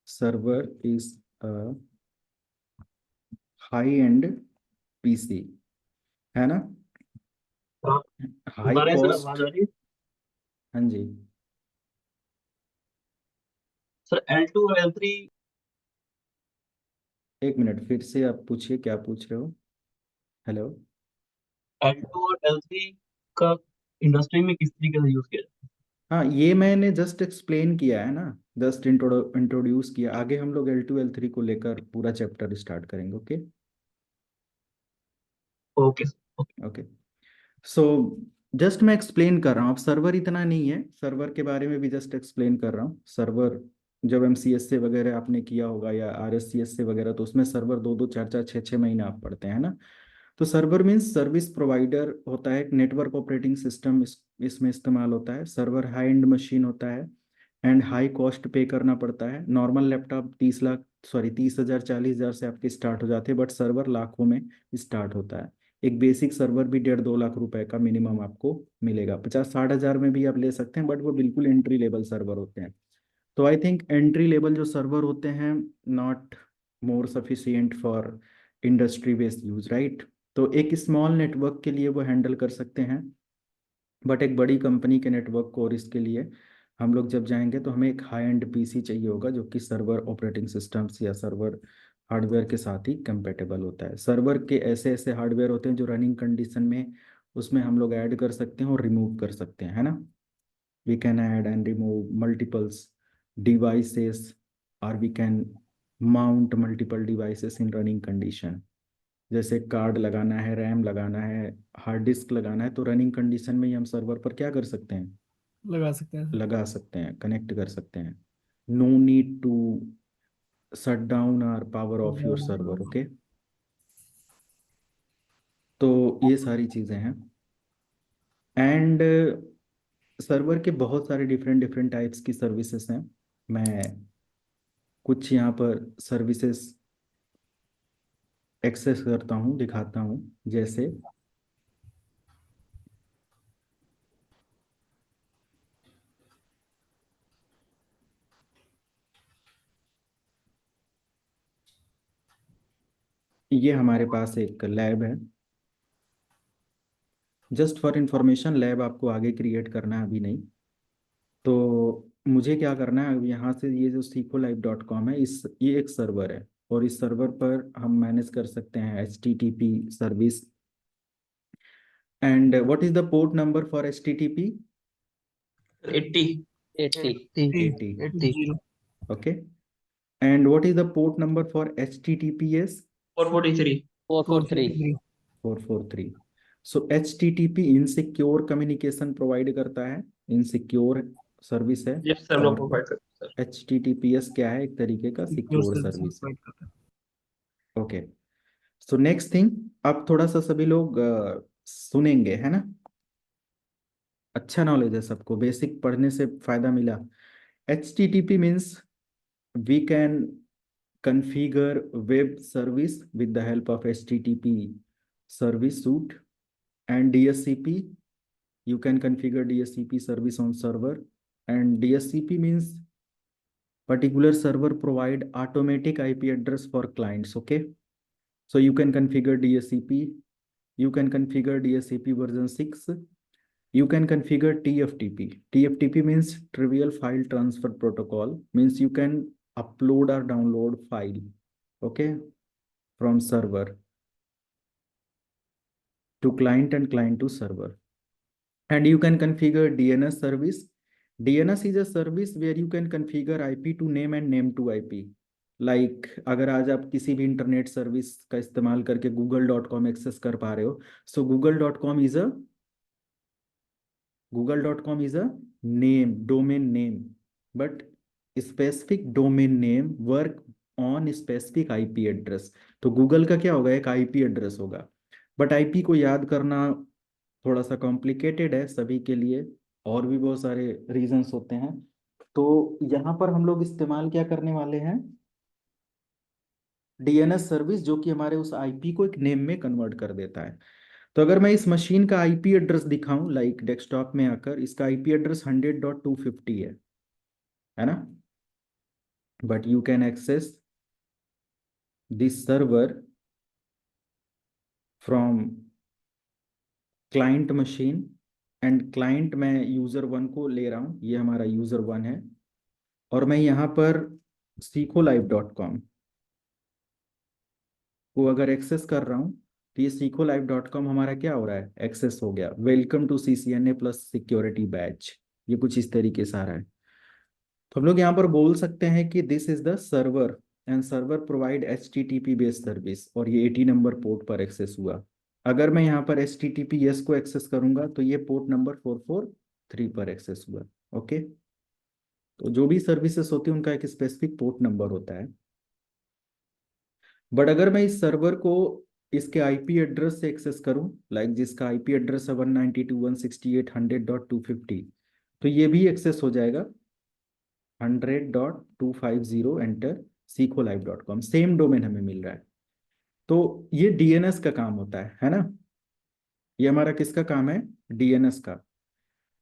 Server is a high and PC, है ना? हाँ, हाई दोबारा सर कॉस्ट। आवाज आ रही है? हाँ जी। सर L2 और L3, एक मिनट, फिर से आप पूछिए, क्या पूछ रहे हो? हेलो। L2 और L3 का इंडस्ट्री में किस तरीके से यूज किया जाता हाँ, ये मैंने जस्ट एक्सप्लेन किया है ना, जस्ट इंट्रोड्यूस किया। आगे हम लोग L2 L3 को लेकर पूरा चैप्टर स्टार्ट करेंगे, ओके? है? Okay sir, okay. Okay, so just मैं एक्सप्लेन कर रहा हूँ। अब सर्वर इतना नहीं है, सर्वर के बारे में भी जस्ट एक्सप्लेन कर रहा हूँ। सर्वर जब MCS से वगैरह आपने किया होगा या RSCS से वगैरह, तो उसमें सर्वर 2-2 4-4 6-6 महीने आप पढ़ते हैं ना। तो सर्वर मीन्स सर्विस प्रोवाइडर होता है, एक नेटवर्क ऑपरेटिंग सिस्टम इसमें इस्तेमाल होता है। सर्वर हाई एंड मशीन होता है एंड हाई कॉस्ट पे करना पड़ता है। नॉर्मल लैपटॉप 30,000 40,000 से आपके स्टार्ट हो जाते हैं, बट सर्वर लाखों में स्टार्ट होता है। एक बेसिक सर्वर भी 1.5-2 लाख रुपए का मिनिमम आपको मिलेगा। 50-60 हज़ार में भी आप ले सकते हैं, बट वो बिल्कुल एंट्री लेवल सर्वर होते हैं। तो आई थिंक एंट्री लेवल जो सर्वर होते हैं, not more sufficient for industry based use, right? तो एक स्मॉल नेटवर्क के लिए वो हैंडल कर सकते हैं, बट एक बड़ी कंपनी के नेटवर्क को और इसके लिए हम लोग जब जाएंगे तो हमें एक हाई एंड पीसी चाहिए होगा, जो कि सर्वर ऑपरेटिंग सिस्टम्स या सर्वर हार्डवेयर के साथ ही कंपेटेबल होता है। सर्वर के ऐसे ऐसे हार्डवेयर होते हैं जो रनिंग कंडीशन में उसमें हम लोग ऐड कर सकते हैं और रिमूव कर सकते हैं, है ना? we can add and remove multiples devices, or we can mount multiple devices in running condition। जैसे कार्ड लगाना है, रैम लगाना है, हार्ड डिस्क लगाना है, तो रनिंग कंडीशन में ही हम सर्वर पर क्या कर सकते हैं? लगा सकते हैं। लगा सकते हैं, कनेक्ट कर सकते हैं। No need to shut down और power off your server, okay? तो ये सारी चीज़ें हैं। एंड सर्वर के बहुत सारे डिफरेंट डिफरेंट टाइप्स की सर्विसेज हैं। मैं कुछ यहाँ पर सर्विसेज एक्सेस करता हूँ, दिखाता हूँ। जैसे ये हमारे पास एक लैब है। जस्ट फॉर इंफॉर्मेशन, लैब आपको आगे क्रिएट करना है, अभी नहीं। तो मुझे क्या करना है, अब यहाँ से ये जो सीखोलाइव.com है, ये एक सर्वर है, और इस सर्वर पर हम मैनेज कर सकते हैं HTTP service, And what is the port number for HTTP? 80. 80. 80. 80. Okay. And what is the port number for HTTPS? 443. 443. 443. So HTTP insecure communication provide करता है, insecure सर्विस है, Yes sir, वो और प्रोवाइड करते हैं HTTPS क्या है? एक तरीके का Secure सिक्योर service सर्विस है। provide करता है। ओके, सो नेक्स्ट थिंग, अब थोड़ा सा सभी लोग सुनेंगे, है ना? अच्छा नॉलेज है सबको, बेसिक पढ़ने से फायदा मिला। HTTP means we can configure web service with the help of HTTP service suite, and DSCP, you can configure DSCP service on server, and DSCP means particular server provide automatic IP address for clients. Okay, so you can configure DSCP, you can configure DSCP version 6, you can configure TFTP. TFTP means trivial file transfer protocol, means you can upload or download file, okay, from server to client and client to server. And you can configure DNS service. DNS is a service where you can configure IP to name and name to IP. Like अगर आज आप किसी भी internet service का इस्तेमाल करके google.com access कर पा रहे हो, so google.com is a name, domain name, but specific domain name work on specific IP address. तो गूगल का क्या होगा? एक IP एड्रेस होगा, बट IP को याद करना थोड़ा सा कॉम्प्लिकेटेड है सभी के लिए, और भी बहुत सारे रीजंस होते हैं। तो यहाँ पर हम लोग इस्तेमाल क्या करने वाले हैं? DNS सर्विस, जो कि हमारे उस IP को एक नेम में कन्वर्ट कर देता है। तो अगर मैं इस मशीन का IP एड्रेस दिखाऊं, लाइक डेस्कटॉप में आकर, इसका IP एड्रेस 100.250 है ना? But you can access this server from client machine, and client मैं यूजर 1 को ले रहा हूं, ये हमारा यूजर 1 है, और मैं यहाँ पर सीखोलाइव.com को अगर एक्सेस कर रहा हूँ, तो ये सीखोलाइव.com हमारा क्या हो रहा है? एक्सेस हो गया। Welcome to CCNA plus security batch, ये कुछ इस तरीके से आ रहा है। तो हम लोग यहाँ पर बोल सकते हैं कि this is the server, and server provide HTTP based service, और ये 80 नंबर पोर्ट पर एक्सेस हुआ। अगर मैं यहाँ पर HTTPS को एक्सेस करूंगा, तो ये पोर्ट नंबर 443 पर एक्सेस हुआ। ओके, तो जो भी सर्विसेज होती है उनका एक स्पेसिफिक पोर्ट नंबर होता है। बट अगर मैं इस सर्वर को इसके IP एड्रेस से एक्सेस करूं, लाइक जिसका IP एड्रेस है 192.168.100.250, तो ये भी एक्सेस हो जाएगा 100.250 एंटर सीखोलाइव.com, सेम डोमेन हमें मिल रहा है। तो ये DNS का काम होता है ना? ये हमारा किसका काम है? DNS का।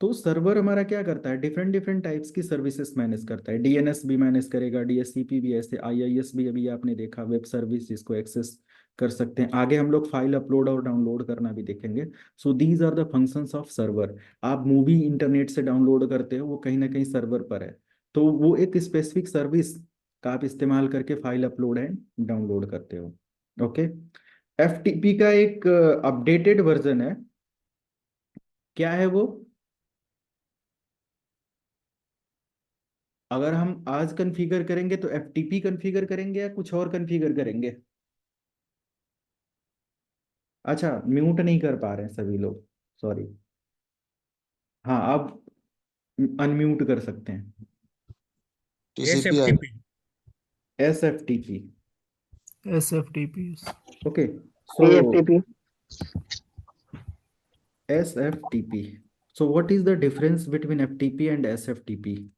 तो सर्वर हमारा क्या करता है? डिफरेंट डिफरेंट टाइप्स की सर्विसेज मैनेज करता है। DNS भी मैनेज करेगा, DSCP भी, ऐसे IIS भी, अभी आपने देखा, वेब सर्विस जिसको एक्सेस कर सकते हैं। आगे हम लोग फाइल अपलोड और डाउनलोड करना भी देखेंगे। So these are the functions of server. आप मूवी इंटरनेट से डाउनलोड करते हो, वो कहीं ना कहीं सर्वर पर है, तो वो एक स्पेसिफिक सर्विस का आप इस्तेमाल करके फाइल अपलोड एंड डाउनलोड करते हो। ओके, FTP का एक अपडेटेड वर्जन है, क्या है वो? अगर हम आज कॉन्फ़िगर करेंगे तो FTP कॉन्फ़िगर करेंगे या कुछ और कॉन्फ़िगर करेंगे? अच्छा, म्यूट नहीं कर पा रहे हैं सभी लोग, सॉरी। हाँ, आप अनम्यूट कर सकते हैं। TCP SFTP, SFTP. Okay, so AFTP. SFTP, so what is the difference between FTP and SFTP?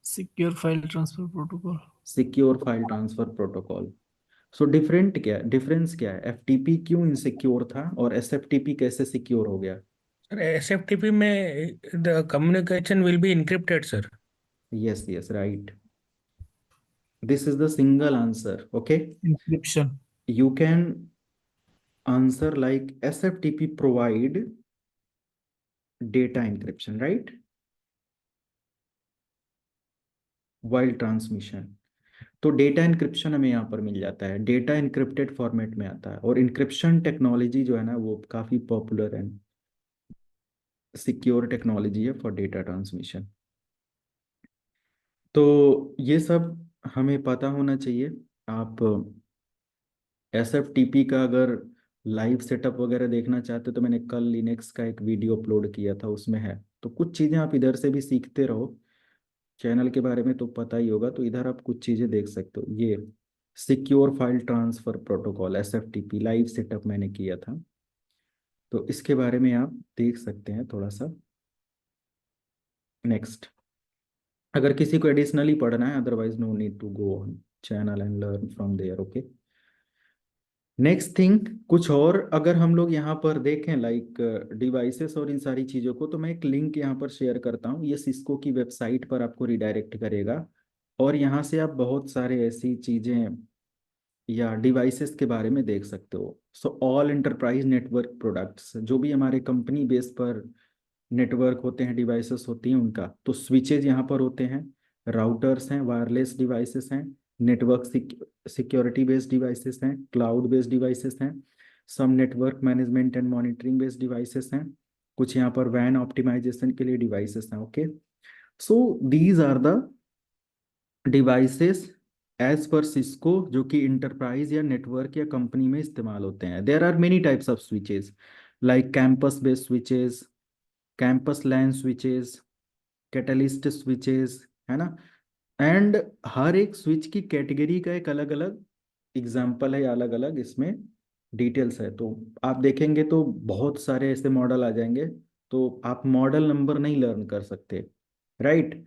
Secure file transfer protocol. Secure file transfer protocol. So difference क्या है? FTP क्यों इनसिक्योर था और SFTP कैसे सिक्योर हो गया? सर SFTP में the communication will be encrypted sir. Yes, yes, right. This is the single answer. Okay, Encryption. you can answer like SFTP provide data encryption, right? While transmission. तो data encryption हमें यहाँ पर मिल जाता है, data encrypted format में आता है। और इंक्रिप्शन टेक्नोलॉजी जो है ना वो काफ़ी पॉपुलर है, सिक्योर टेक्नोलॉजी है फॉर डेटा ट्रांसमिशन। तो ये सब हमें पता होना चाहिए। आप SFTP का अगर लाइव सेटअप वगैरह देखना चाहते हो तो मैंने कल लिनक्स का एक वीडियो अपलोड किया था, उसमें है। तो कुछ चीज़ें आप इधर से भी सीखते रहो, चैनल के बारे में तो पता ही होगा, तो इधर आप कुछ चीज़ें देख सकते हो। ये secure file transfer protocol SFTP live setup मैंने किया था, तो इसके बारे में आप देख सकते हैं थोड़ा सा। नेक्स्ट, अगर किसी को एडिशनली पढ़ना है, otherwise no need to go on channel and learn from there, okay. Next thing, कुछ और अगर हम लोग यहाँ पर देखें लाइक डिवाइसेस और इन सारी चीज़ों को, तो मैं एक लिंक यहाँ पर शेयर करता हूँ, ये सिस्को की वेबसाइट पर आपको रिडायरेक्ट करेगा। और यहाँ से आप बहुत सारे ऐसी चीज़ें या डिवाइसेस के बारे में देख सकते हो। So all enterprise network products, जो भी हमारे कंपनी बेस पर नेटवर्क होते हैं, डिवाइसेस होती हैं उनका, तो स्विचेज यहाँ पर होते हैं, राउटर्स हैं, वायरलेस डिवाइसेस हैं, नेटवर्क सिक्योरिटी बेस्ड डिवाइसेस हैं, क्लाउड बेस्ड डिवाइसेस हैं, some network management and monitoring based devices हैं, कुछ यहाँ पर वैन ऑप्टिमाइजेशन के लिए डिवाइसेस हैं, okay. So these are the devices as per Cisco जो कि इंटरप्राइज या नेटवर्क या कंपनी में इस्तेमाल होते हैं। There are many types of switches like campus based switches, campus LAN switches, Catalyst switches, है ना। एंड हर एक स्विच की कैटेगरी का एक अलग अलग एग्जाम्पल है, अलग अलग इसमें डिटेल्स है। तो आप देखेंगे तो बहुत सारे ऐसे मॉडल आ जाएंगे, तो आप मॉडल नंबर नहीं लर्न कर सकते, राइट।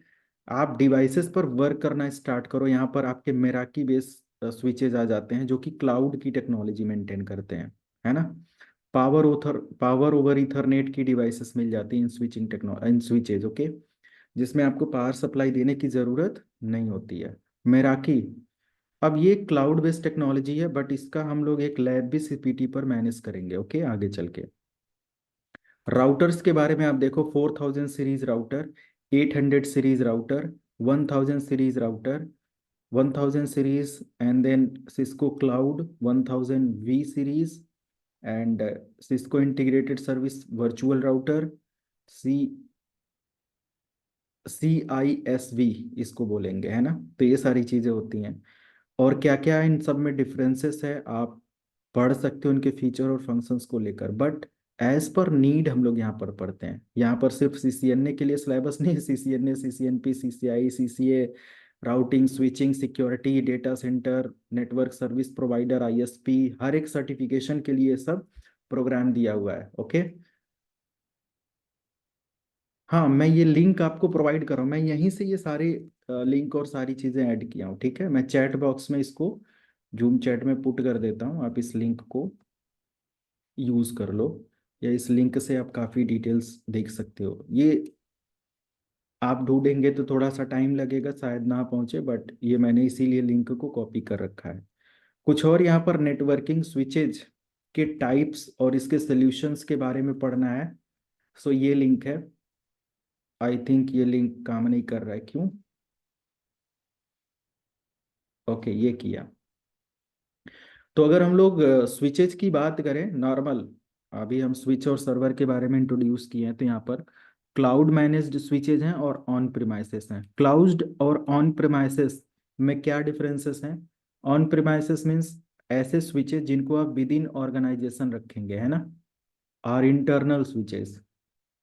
आप डिवाइसेस पर वर्क करना स्टार्ट करो, यहाँ पर आपके मेराकी बेस स्विचेज आ जाते हैं जो कि क्लाउड की टेक्नोलॉजी मेंटेन करते हैं, है ना। पावर ओवर इथरनेट की डिवाइसेस मिल जाती हैं इन स्विचिंग इन स्विचेज, ओके, जिसमें आपको पावर सप्लाई देने की ज़रूरत नहीं होती है। मेराकी, अब ये क्लाउड बेस्ड टेक्नोलॉजी है, बट इसका हम लोग एक लैब भी CPT पर मैनेज करेंगे, ओके, आगे चल के। राउटर्स के बारे में आप देखो, 4000 series router, 800 series router, 1000 series router, 1000 series, and then Cisco cloud 1000 V series, and Cisco integrated service virtual router, CISV इसको बोलेंगे, है ना। तो ये सारी चीज़ें होती हैं, और क्या क्या इन सब में डिफरेंसेस है आप पढ़ सकते हो उनके फीचर और फंक्शंस को लेकर, बट एज पर नीड हम लोग यहाँ पर पढ़ते हैं। यहाँ पर सिर्फ CCNA के लिए सिलेबस नहीं है, CCNA, CCNP, CCI, CCA, routing, switching, security, data centre, network service provider, ISP, हर एक सर्टिफिकेशन के लिए सब प्रोग्राम दिया हुआ है, ओके। हाँ, मैं ये लिंक आपको प्रोवाइड कर रहा हूँ, मैं यहीं से ये सारे लिंक और सारी चीज़ें ऐड किया हूँ, ठीक है। मैं चैट बॉक्स में इसको जूम चैट में पुट कर देता हूँ, आप इस लिंक को यूज़ कर लो, या इस लिंक से आप काफ़ी डिटेल्स देख सकते हो। ये आप ढूंढेंगे तो थोड़ा सा टाइम लगेगा, शायद ना पहुँचे, बट ये मैंने इसीलिए लिंक को कॉपी कर रखा है। कुछ और यहाँ पर नेटवर्किंग स्विचेज के टाइप्स और इसके सॉल्यूशंस के बारे में पढ़ना है, सो ये लिंक है। आई थिंक ये लिंक काम नहीं कर रहा है, क्यों? ओके, ये किया। तो अगर हम लोग स्विचेज की बात करें नॉर्मल, अभी हम स्विच और सर्वर के बारे में इंट्रोड्यूस किए हैं, तो यहाँ पर क्लाउड मैनेज्ड स्विचेज हैं और ऑन प्रिमाइसेस हैं। क्लाउड और ऑन प्रिमाइसेस में क्या डिफरेंसेस हैं? ऑन प्रिमाइसेस मीन्स ऐसे स्विचेज जिनको आप विद इन ऑर्गेनाइजेशन रखेंगे, है ना, और इंटरनल स्विचेज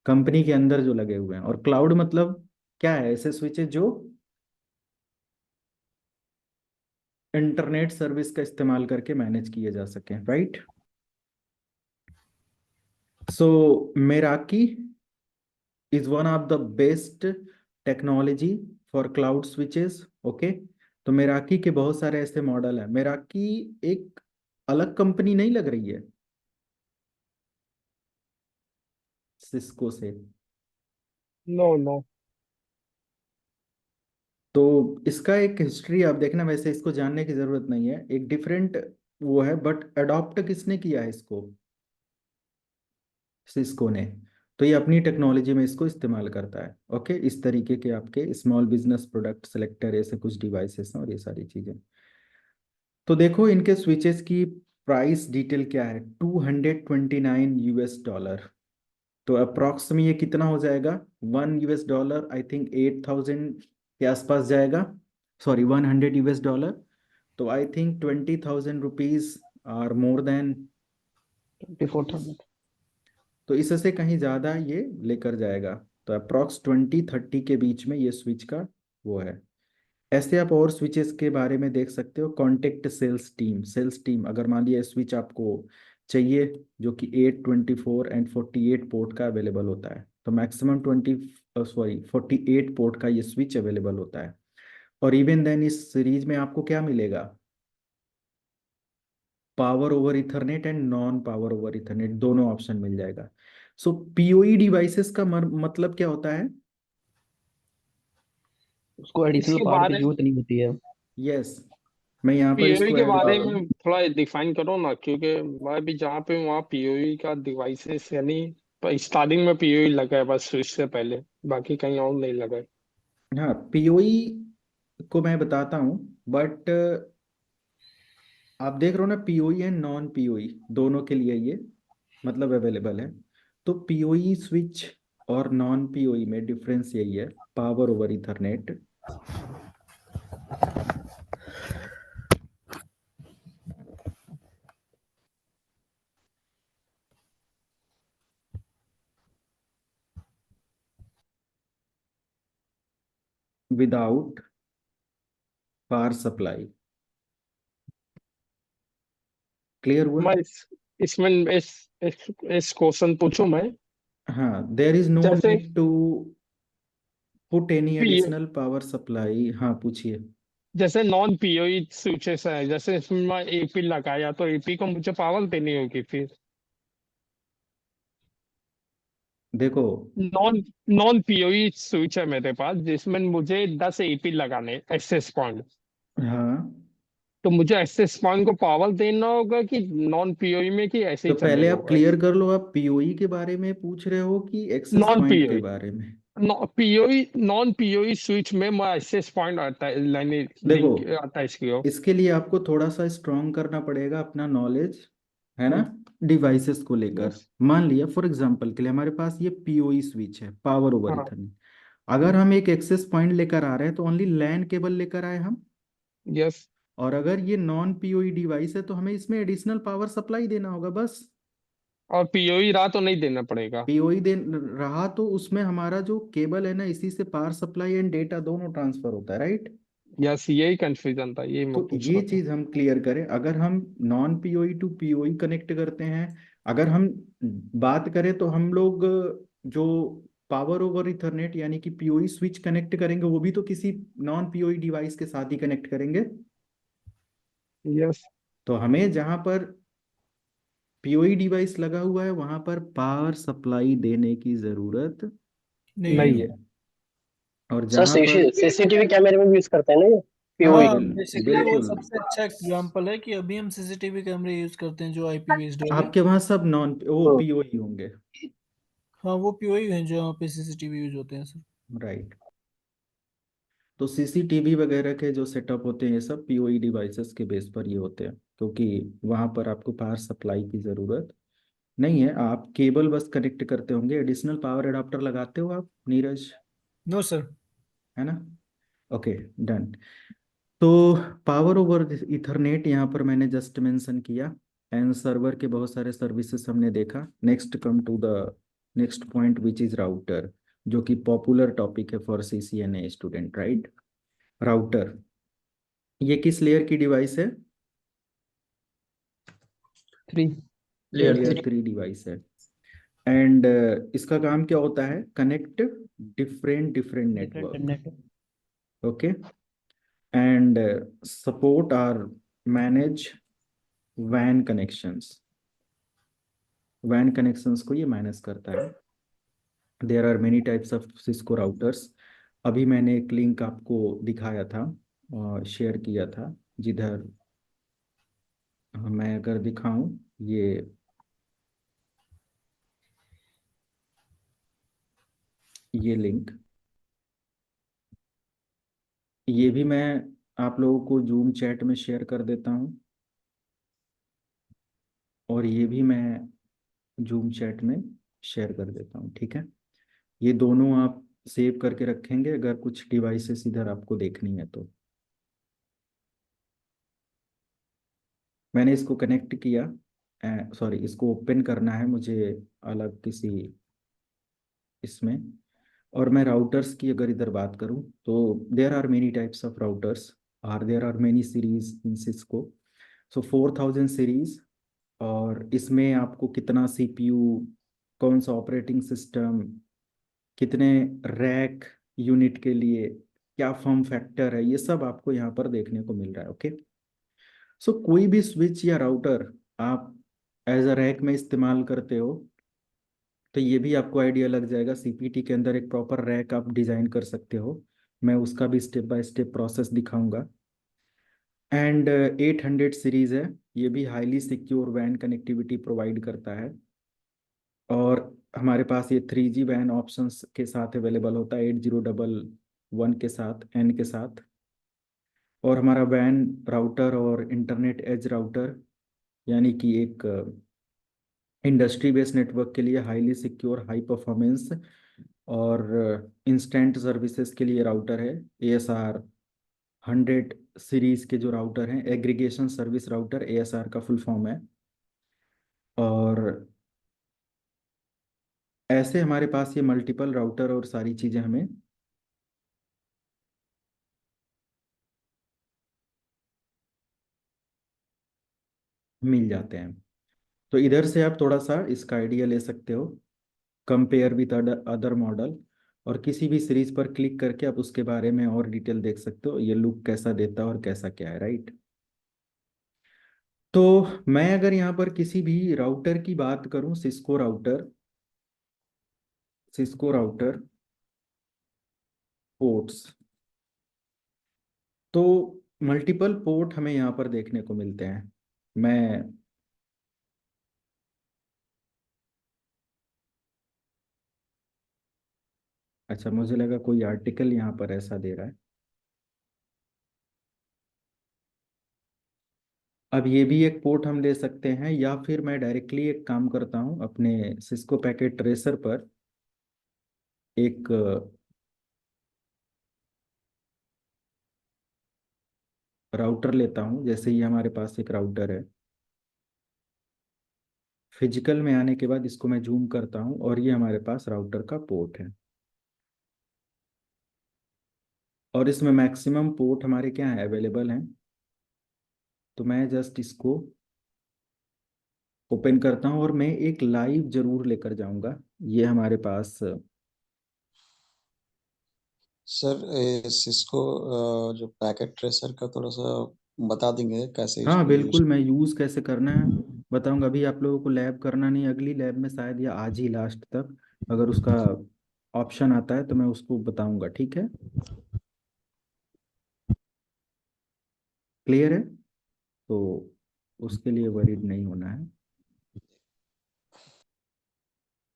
कंपनी के अंदर जो लगे हुए हैं। और क्लाउड मतलब क्या है? ऐसे स्विचेज जो इंटरनेट सर्विस का इस्तेमाल करके मैनेज किए जा सके, right. So Meraki is one of the best technology for cloud switches, okay. तो मेराकी के बहुत सारे ऐसे मॉडल हैं। मेराकी एक अलग कंपनी नहीं लग रही है सिस्को से, नो नो। तो इसका एक हिस्ट्री आप देखना, वैसे इसको जानने की जरूरत नहीं है, एक डिफरेंट वो है, बट अडॉप्ट किसने किया है इसको? सिस्को ने। तो ये अपनी टेक्नोलॉजी में इसको इस्तेमाल करता है। ओके, इस तरीके के आपके स्मॉल बिजनेस प्रोडक्ट सेलेक्टर ऐसे कुछ डिवाइसेस हैं और ये सारी चीज़ें। तो देखो इनके स्विचेस की प्राइस डिटेल क्या है, $229। तो अप्रॉक्स में ये कितना हो जाएगा, $1 आई थिंक 8,000 के आसपास जाएगा, सॉरी $100। तो I think ₹20,000 are more than, 24,000। तो इससे कहीं ज़्यादा ये लेकर जाएगा। तो अप्रॉक्स 20-30 के बीच में ये स्विच का वो है। ऐसे आप और स्विचेस के बारे में देख सकते हो, कॉन्टेक्ट सेल्स टीम अगर मान लिया स्विच आपको चाहिए जो कि 8, 24 एंड 48 पोर्ट का अवेलेबल होता है, तो मैक्सिमम 48 पोर्ट का ये स्विच अवेलेबल होता है। और इवन देन इस सीरीज में आपको क्या मिलेगा, power over Ethernet and non power over Ethernet दोनों ऑप्शन मिल जाएगा। सो पीओई डिवाइसेस का मतलब क्या होता है, उसको एडिशनल इसके पावर की बारे जरूरत नहीं होती है। यस, मैं यहाँ पर पीओई इसको के ऐड बारे कर रहा हूँ। में थोड़ा डिफाइन करो ना, क्योंकि मैं भी जहाँ पे वहाँ पीओई का डिवाइसेस यानी स्टार्टिंग में पीओई लगा है बस स्विच से पहले, बाकी कहीं और नहीं लगा है। हाँ, पीओई को मैं बताता हूँ, बट आप देख रहे हो ना पीओई एंड नॉन पीओई दोनों के लिए ये मतलब अवेलेबल है। तो पीओई स्विच और नॉन पीओई में डिफरेंस यही है, power over Ethernet. Without power supply, clear हुआ। मैं इसमें इस क्वेश्चन पूछूं मैं? हाँ, देर इज नो जैसे need to put any p additional power supply. हाँ पूछिए। जैसे नॉन पीओई स्विचेस है, जैसे इसमें मैं एपी लगाया तो एपी को मुझे पावर देनी होगी फिर। देखो, नॉन नॉन पीओई स्विच है मेरे पास जिसमें मुझे 10 एपी लगाने एक्सेस पॉइंट, हाँ तो मुझे एक्सेस पॉइंट को पावर देना होगा कि नॉन पीओई में, कि ऐसे तो ही पहले चलेगा? आप क्लियर कर लो, आप पीओई के बारे में पूछ रहे हो कि एक्सेस नॉन पॉइंट के पीओई बारे में। पीओई नॉन पीओई स्विच में मैं एक्सेस पॉइंट आता है, लाइन देखो, लिंक आता है इसकी ओर। इसके लिए आपको थोड़ा सा स्ट्रॉन्ग करना पड़ेगा अपना नॉलेज, है ना, डिवाइसेस को लेकर। यस। मान लिया फॉर एग्जांपल के लिए हमारे पास ये पीओई स्विच है, पावर ओवर हाँ। इथरनेट। अगर हम एक एक्सेस पॉइंट लेकर आ रहे हैं तो ओनली लैन केबल लेकर आए हम। यस। और अगर ये नॉन पीओई डिवाइस है तो हमें इसमें एडिशनल पावर सप्लाई देना होगा बस। और पीओई रहा तो नहीं देना पड़ेगा? पीओई दे रहा तो उसमें हमारा जो केबल है ना, इसी से पावर सप्लाई एंड डेटा दोनों ट्रांसफर होता है, राइट। यस, यही कंफ्यूजन था, यही मैं तो पूछ ये रहा था। चीज हम क्लियर करें, अगर हम non POE to POE connect करते हैं, अगर हम बात करें तो हम लोग जो पावर ओवर इथरनेट यानी कि पीओई स्विच कनेक्ट करेंगे वो भी तो किसी नॉन पीओई डिवाइस के साथ ही कनेक्ट करेंगे। यस। तो हमें जहां पर पीओई डिवाइस लगा हुआ है वहां पर पावर सप्लाई देने की जरूरत नहीं नहीं नहीं है। है। है। और सर जहां पर सीसीटीवी कैमरे में भी यूज करते हैं ना ये पीओई? हाँ, बेसिकली वो बिल्कुल, सबसे अच्छा एग्जांपल है कि अभी हम सीसीटीवी कैमरे यूज करते हैं जो आईपी बेस्ड वाले। आपके वहां सब नॉन वो हम्म। पीओई होंगे, हाँ, वो पीओई हैं जो यहाँ पे सीसीटीवी यूज होते हैं सर। राइट। तो सीसीटीवी वगैरह के जो सेटअप होते हैं ये सब पीओई डिवाइसेस के बेस पर ये होते हैं, क्योंकि वहां पर आपको पावर सप्लाई की ज़रूरत नहीं है। आप केबल बस कनेक्ट करते होंगे, एडिशनल पावर एडाप्टर लगाते हो आप नीरज, नो सर। है ना। Okay, done. तो पावर ओवर इथरनेट यहाँ पर मैंने जस्ट मेंशन किया, एंड सर्वर के बहुत सारे सर्विसेज हमने देखा। Next come to the next point which is router, जो कि पॉपुलर टॉपिक है for CCNA student, right. Router ये किस लेयर की डिवाइस है, 3। लेयर लेयर 3 डिवाइस है। एंड इसका काम क्या होता है, connect different different different network, network. Okay, and support are manage वैन कनेक्शंस। वैन कनेक्शंस को ये मैनेज करता है। There are many types of Cisco routers. अभी मैंने एक लिंक आपको दिखाया था और शेयर किया था, जिधर मैं अगर दिखाऊं, ये ये लिंक, ये भी मैं आप लोगों को जूम चैट में शेयर कर देता हूँ, और ये भी मैं जूम चैट में शेयर कर देता हूँ, ठीक है। ये दोनों आप सेव करके रखेंगे अगर कुछ डिवाइसेस इधर आपको देखनी है तो। मैंने इसको कनेक्ट किया, सॉरी इसको ओपन करना है मुझे अलग किसी इसमें। और मैं राउटर्स की अगर इधर बात करूं तो there are many types of routers, are there are many series in Cisco. So 4000 series, और इसमें आपको कितना सीपीयू, कौन सा ऑपरेटिंग सिस्टम, कितने रैक यूनिट के लिए, क्या फॉर्म फैक्टर है, ये सब आपको यहाँ पर देखने को मिल रहा है। ओके, सो कोई भी स्विच या राउटर आप एज अ रैक में इस्तेमाल करते हो तो ये भी आपको आइडिया लग जाएगा। सीपीटी के अंदर एक प्रॉपर रैक आप डिजाइन कर सकते हो, मैं उसका भी स्टेप बाय स्टेप प्रोसेस दिखाऊंगा। एंड 800 सीरीज है, ये भी हाईली सिक्योर वैन कनेक्टिविटी प्रोवाइड करता है। और हमारे पास ये 3G वैन ऑप्शंस के साथ अवेलेबल होता है, 8011 के साथ, एन के साथ। और हमारा वैन राउटर और इंटरनेट एज राउटर, यानी कि एक इंडस्ट्री बेस्ड नेटवर्क के लिए हाईली सिक्योर, हाई परफॉर्मेंस और इंस्टेंट सर्विसेज के लिए राउटर है। ASR 100 सीरीज के जो राउटर हैं, एग्रीगेशन सर्विस राउटर, ASR का फुल फॉर्म है। और ऐसे हमारे पास ये मल्टीपल राउटर और सारी चीज़ें हमें मिल जाते हैं। तो इधर से आप थोड़ा सा इसका आइडिया ले सकते हो, कंपेयर विद अदर मॉडल, और किसी भी सीरीज पर क्लिक करके आप उसके बारे में और डिटेल देख सकते हो, ये लुक कैसा देता है और कैसा क्या है, राइट। तो मैं अगर यहाँ पर किसी भी राउटर की बात करूं, सिस्को राउटर, पोर्ट्स, तो मल्टीपल पोर्ट हमें यहाँ पर देखने को मिलते हैं। मैं अच्छा, मुझे लगा कोई आर्टिकल यहाँ पर ऐसा दे रहा है। अब ये भी एक पोर्ट हम ले सकते हैं, या फिर मैं डायरेक्टली एक काम करता हूँ, अपने सिस्को पैकेट ट्रेसर पर एक राउटर लेता हूँ। जैसे ही हमारे पास एक राउटर है, फिजिकल में आने के बाद इसको मैं जूम करता हूँ और ये हमारे पास राउटर का पोर्ट है। और इसमें मैक्सिमम पोर्ट हमारे क्या है, अवेलेबल हैं। तो मैं जस्ट इसको ओपन करता हूँ, और मैं एक लाइव जरूर लेकर जाऊंगा। ये हमारे पास सर सिस्को जो पैकेट ट्रेसर का थोड़ा सा बता देंगे कैसे हाँ इसको यूज। बिल्कुल, मैं यूज़ कैसे करना है बताऊंगा। अभी आप लोगों को लैब करना नहीं, अगली लैब में शायद, या आज ही लास्ट तक अगर उसका ऑप्शन आता है तो मैं उसको बताऊंगा, ठीक है। क्लियर है, तो उसके लिए वरीड नहीं होना है।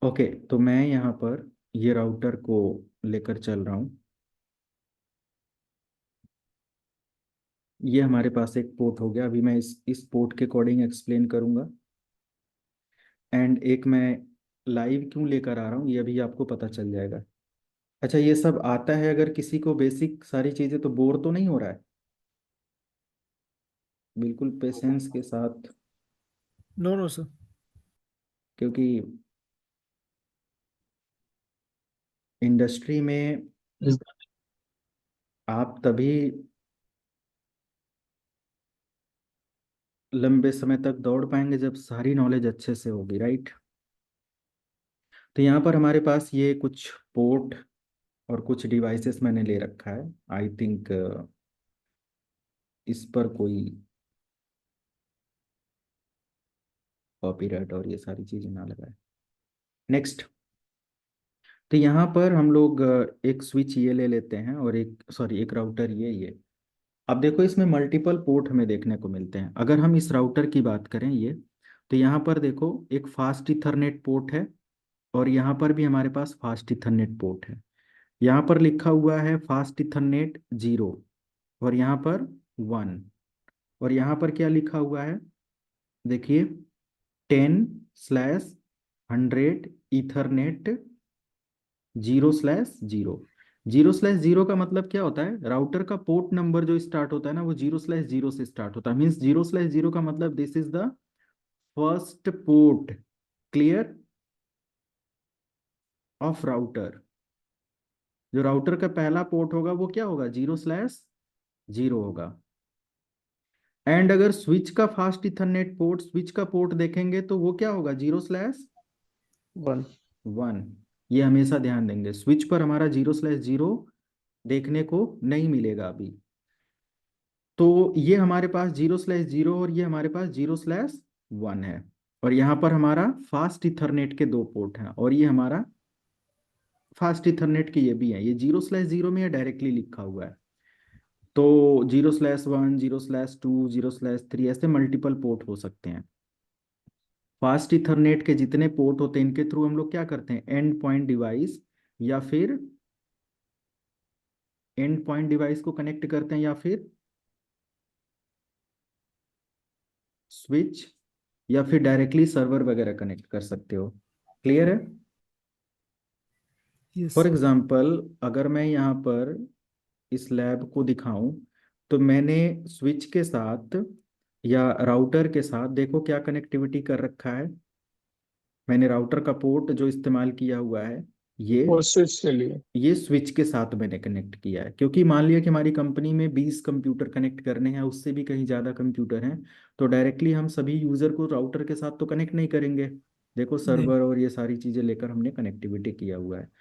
ओके, तो मैं यहाँ पर ये राउटर को लेकर चल रहा हूँ। ये हमारे पास एक पोर्ट हो गया। अभी मैं इस पोर्ट के अकॉर्डिंग एक्सप्लेन करूंगा। एंड एक मैं लाइव क्यों लेकर आ रहा हूँ, ये अभी आपको पता चल जाएगा। अच्छा, ये सब आता है अगर किसी को बेसिक सारी चीज़ें, तो बोर तो नहीं हो रहा है? बिल्कुल पेशेंस के साथ, नो नो सर। क्योंकि इंडस्ट्री में Is आप तभी लंबे समय तक दौड़ पाएंगे जब सारी नॉलेज अच्छे से होगी, राइट। तो यहाँ पर हमारे पास ये कुछ पोर्ट और कुछ डिवाइसेस मैंने ले रखा है। आई थिंक इस पर कोई कॉपीराइट और ये सारी चीज़ें ना लगाए। नेक्स्ट, तो यहाँ पर हम लोग एक स्विच ये ले लेते हैं, और एक, सॉरी, एक राउटर ये। अब देखो, इसमें मल्टीपल पोर्ट हमें देखने को मिलते हैं। अगर हम इस राउटर की बात करें ये, तो यहाँ पर देखो एक फास्ट इथरनेट पोर्ट है, और यहाँ पर भी हमारे पास फास्ट इथरनेट पोर्ट है। यहाँ पर लिखा हुआ है फास्ट इथरनेट 0 और यहाँ पर 1, और यहाँ पर क्या लिखा हुआ है देखिए 10/100 इथरनेट 0/0। 0/0 का मतलब क्या होता है, राउटर का पोर्ट नंबर जो स्टार्ट होता है ना वो 0/0 से स्टार्ट होता है। मीन्स 0/0 का मतलब this is the first port, clear, of router. जो राउटर का पहला पोर्ट होगा वो क्या होगा, 0/0 होगा। एंड अगर स्विच का फास्ट इथरनेट पोर्ट, स्विच का पोर्ट देखेंगे तो वो क्या होगा, 0/1। 1 ये हमेशा ध्यान देंगे, स्विच पर हमारा 0/0 देखने को नहीं मिलेगा अभी। तो ये हमारे पास 0/0 और ये हमारे पास 0/1 है। और यहाँ पर हमारा फास्ट इथरनेट के 2 पोर्ट हैं, और ये हमारा फास्ट इथरनेट के ये भी हैं। ये 0/0 में डायरेक्टली लिखा हुआ है। तो 0/1, 0/2, 0/3 ऐसे मल्टीपल पोर्ट हो सकते हैं। फास्ट इथरनेट के जितने पोर्ट होते हैं इनके थ्रू हम लोग क्या करते हैं, एंड पॉइंट डिवाइस या फिर एंड पॉइंट डिवाइस को कनेक्ट करते हैं, या फिर स्विच, या फिर डायरेक्टली सर्वर वगैरह कनेक्ट कर सकते हो। क्लियर है? यस फॉर एग्जाम्पल अगर मैं यहाँ पर इस लैब को दिखाऊं तो मैंने स्विच के साथ या राउटर के साथ देखो क्या कनेक्टिविटी कर रखा है। मैंने राउटर का पोर्ट जो इस्तेमाल किया हुआ है वो स्विच के लिए। ये स्विच के साथ मैंने कनेक्ट किया है, क्योंकि मान लिया कि हमारी कंपनी में 20 कंप्यूटर कनेक्ट करने हैं, उससे भी कहीं ज़्यादा कंप्यूटर हैं, तो डायरेक्टली हम सभी यूज़र को राउटर के साथ तो कनेक्ट नहीं करेंगे। देखो नहीं सर्वर और ये सारी चीज़ें लेकर हमने कनेक्टिविटी किया हुआ है।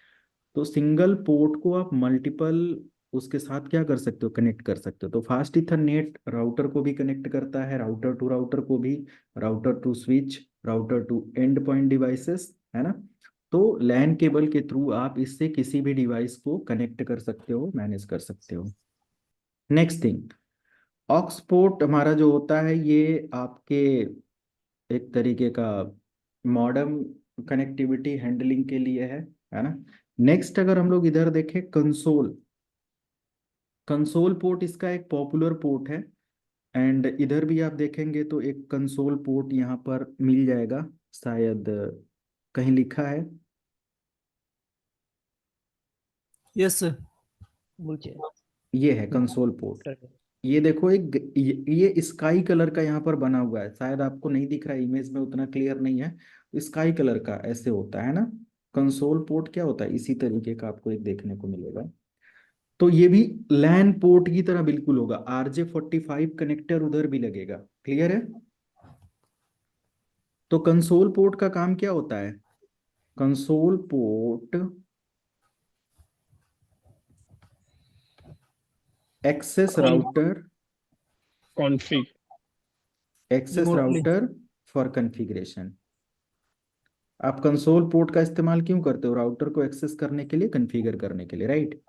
तो सिंगल पोर्ट को आप मल्टीपल उसके साथ क्या कर सकते हो, कनेक्ट कर सकते हो। तो फास्ट इथरनेट राउटर को भी कनेक्ट करता है, राउटर टू राउटर को भी, router to switch, router to end point devices, है ना। तो लैन केबल के थ्रू आप इससे किसी भी डिवाइस को कनेक्ट कर सकते हो, मैनेज कर सकते हो। नेक्स्ट थिंग, ऑक्स पोर्ट हमारा जो होता है ये आपके एक तरीके का मॉडर्न कनेक्टिविटी हैंडलिंग के लिए है ना। नेक्स्ट अगर हम लोग इधर देखें कंसोल, कंसोल पोर्ट इसका एक पॉपुलर पोर्ट है। एंड इधर भी आप देखेंगे तो एक कंसोल पोर्ट यहाँ पर मिल जाएगा, शायद कहीं लिखा है। Yes sir. बोलिए ये है कंसोल पोर्ट। ये देखो एक ये स्काई कलर का यहाँ पर बना हुआ है, शायद आपको नहीं दिख रहा है इमेज में, उतना क्लियर नहीं है। स्काई कलर का ऐसे होता है ना। कंसोल पोर्ट क्या होता है, इसी तरीके का आपको एक देखने को मिलेगा। तो ये भी लैन पोर्ट की तरह बिल्कुल होगा, RJ45 कनेक्टर उधर भी लगेगा। क्लियर है? तो कंसोल पोर्ट का काम क्या होता है, console port access router, config. Access remotely. Router for configuration. आप कंसोल पोर्ट का इस्तेमाल क्यों करते हो, राउटर को एक्सेस करने के लिए, कॉन्फ़िगर करने के लिए, राइट।